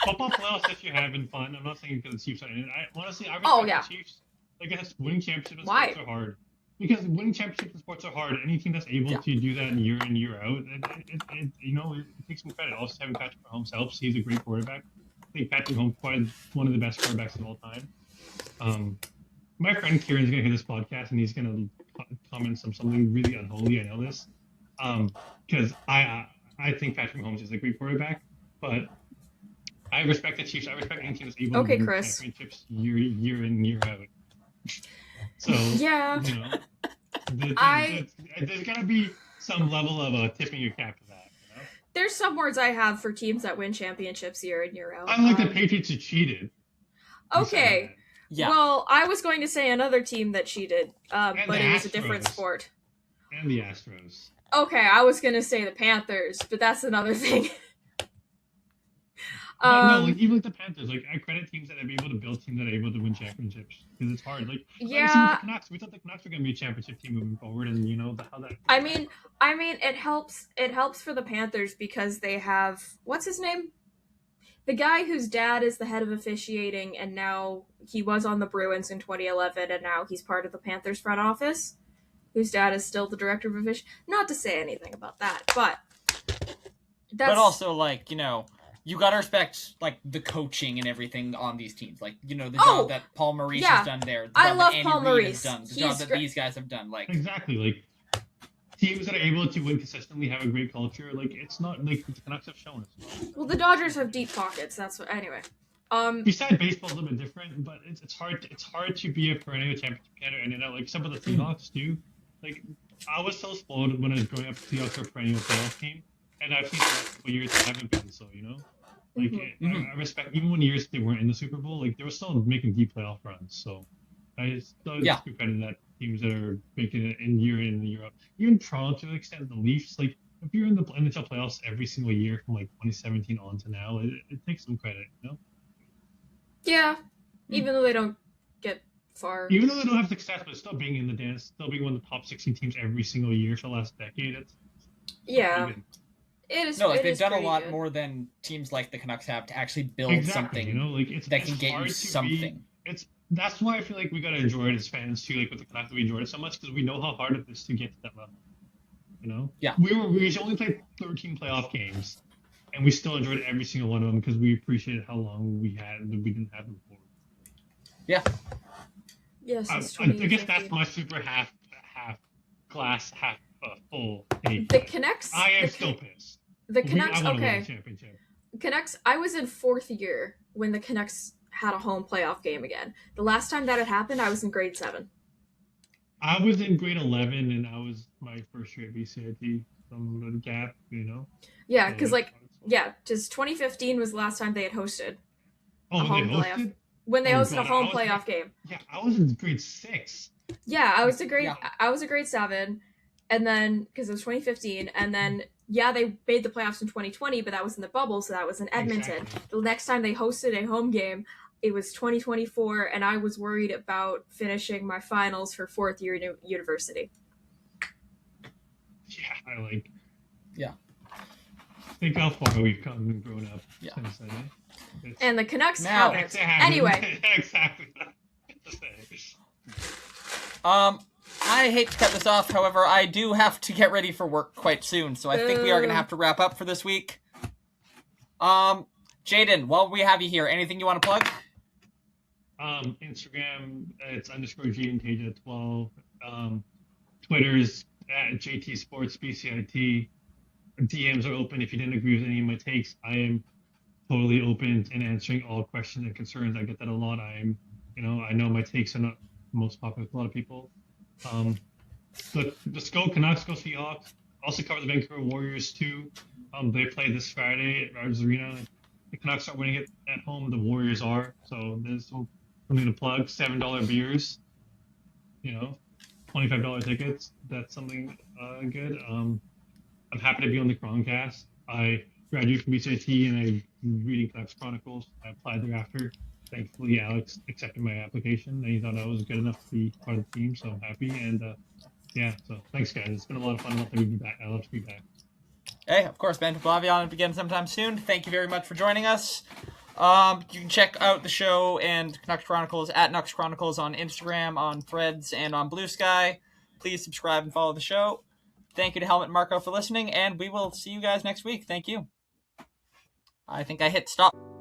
Football playoffs actually have been fun. I'm not saying because the Chiefs are in it. I respect the Chiefs. I guess winning championships in sports are hard. Because winning championships in sports are hard. Any team that's able to do that year in, year out, it takes some credit. Also, having Patrick Mahomes helps. He's a great quarterback. I think Patrick Mahomes is probably one of the best quarterbacks of all time. My friend Kieran's going to hear this podcast, and he's going to comment something really unholy. I know this. Because I think Patrick Mahomes is a great quarterback, but I respect the Chiefs. I respect any team that's able to win championships year in, year out. So, yeah. There's got to be some level of tipping your cap to that. There's some words I have for teams that win championships year in, year out. Unlike the Patriots who cheated. Okay. Yeah. Well, I was going to say another team that cheated, but it was a different sport. And the Astros. Okay, I was going to say the Panthers, but that's another thing. Even the Panthers, I credit teams that are able to build teams that are able to win championships because it's hard. Yeah. The Canucks, we thought the Canucks were going to be a championship team moving forward, and how that. I mean, it helps. It helps for the Panthers because they have what's his name, the guy whose dad is the head of officiating, and now he was on the Bruins in 2011, and now he's part of the Panthers front office. Whose dad is still the director of officiating. Not to say anything about that, but that's. But also, you gotta respect the coaching and everything on these teams. The job that Paul Maurice has done there. The job I love that Paul Maurice. Has done, the job that these guys have done. Exactly. Teams that are able to win consistently have a great culture. It's not the Canucks have shown us. Well, the Dodgers have deep pockets. That's what. Anyway. Besides baseball, a little bit different, but it's hard to be a perennial championship contender, and some of the Seahawks do. I was so spoiled when I was growing up. Seahawks are a perennial playoff team, and I've seen the last couple years they haven't been. So I respect even when years they weren't in the Super Bowl, they were still making deep playoff runs. So I still give credit that teams that are making it in, year out. Even Toronto, to the extent the Leafs, if you're in the NHL playoffs every single year from 2017 on to now, it takes some credit, Yeah, even though they don't get far. Even though they don't have success, but still being in the dance, still being one of the top 16 teams every single year for the last decade. It is. No, they've done a lot more than teams like the Canucks have to actually build something that can get you something. That's why I feel like we gotta enjoy it as fans too. With the Canucks, we enjoyed it so much because we know how hard it is to get to that level. Yeah. We only played 13 playoff games, and we still enjoyed every single one of them because we appreciated how long we didn't have them before. Yeah. Yes. I guess that's my super half glass half full take. The Canucks. I am still pissed. The Canucks. Okay. Canucks. I was in fourth year when the Canucks had a home playoff game again. The last time that had happened, I was in grade 7. I was in grade 11, and I was my first year at BCIT from the gap, Yeah, because just 2015 was the last time they had hosted a home playoff. When they hosted a home playoff game. Yeah, I was in grade 6. Yeah, I was a grade 7, and then because it was 2015, and then they made the playoffs in 2020, but that was in the bubble, so that was in Edmonton. Exactly. The next time they hosted a home game, it was 2024, and I was worried about finishing my finals for fourth year university. Yeah, think how far we've come and grown up since then. And the Canucks haven't. Anyway. Exactly. I hate to cut this off, however, I do have to get ready for work quite soon, so I think we are going to have to wrap up for this week. Jaden, while we have you here, anything you want to plug? Instagram, it's _Jaden Teja 12. Twitter's at JT Sports BCIT. DMs are open. If you didn't agree with any of my takes, I am totally open and answering all questions and concerns. I get that a lot. I know my takes are not the most popular with a lot of people. Let's go Canucks, go Seahawks. Also cover the Vancouver Warriors too. They play this Friday at Rogers Arena. The Canucks aren't winning it at home. The Warriors are. So there's something to plug. $7 beers. $25 tickets. That's something Good. I'm happy to be on the Chroncast. I graduated from BCIT and I'm reading Canucks Chronicles. I applied thereafter. Thankfully, Alex accepted my application and he thought I was good enough to be part of the team, so I'm happy. And yeah, so thanks, guys. It's been a lot of fun. I'd love to be back. I'd love to be back. Hey, of course, Ben will have you on again sometime soon. Thank you very much for joining us. You can check out the show and Canucks Chronicles at Canucks Chronicles on Instagram, on Threads, and on Blue Sky. Please subscribe and follow the show. Thank you to Helmet and Marco for listening, and we will see you guys next week. Thank you. I think I hit stop.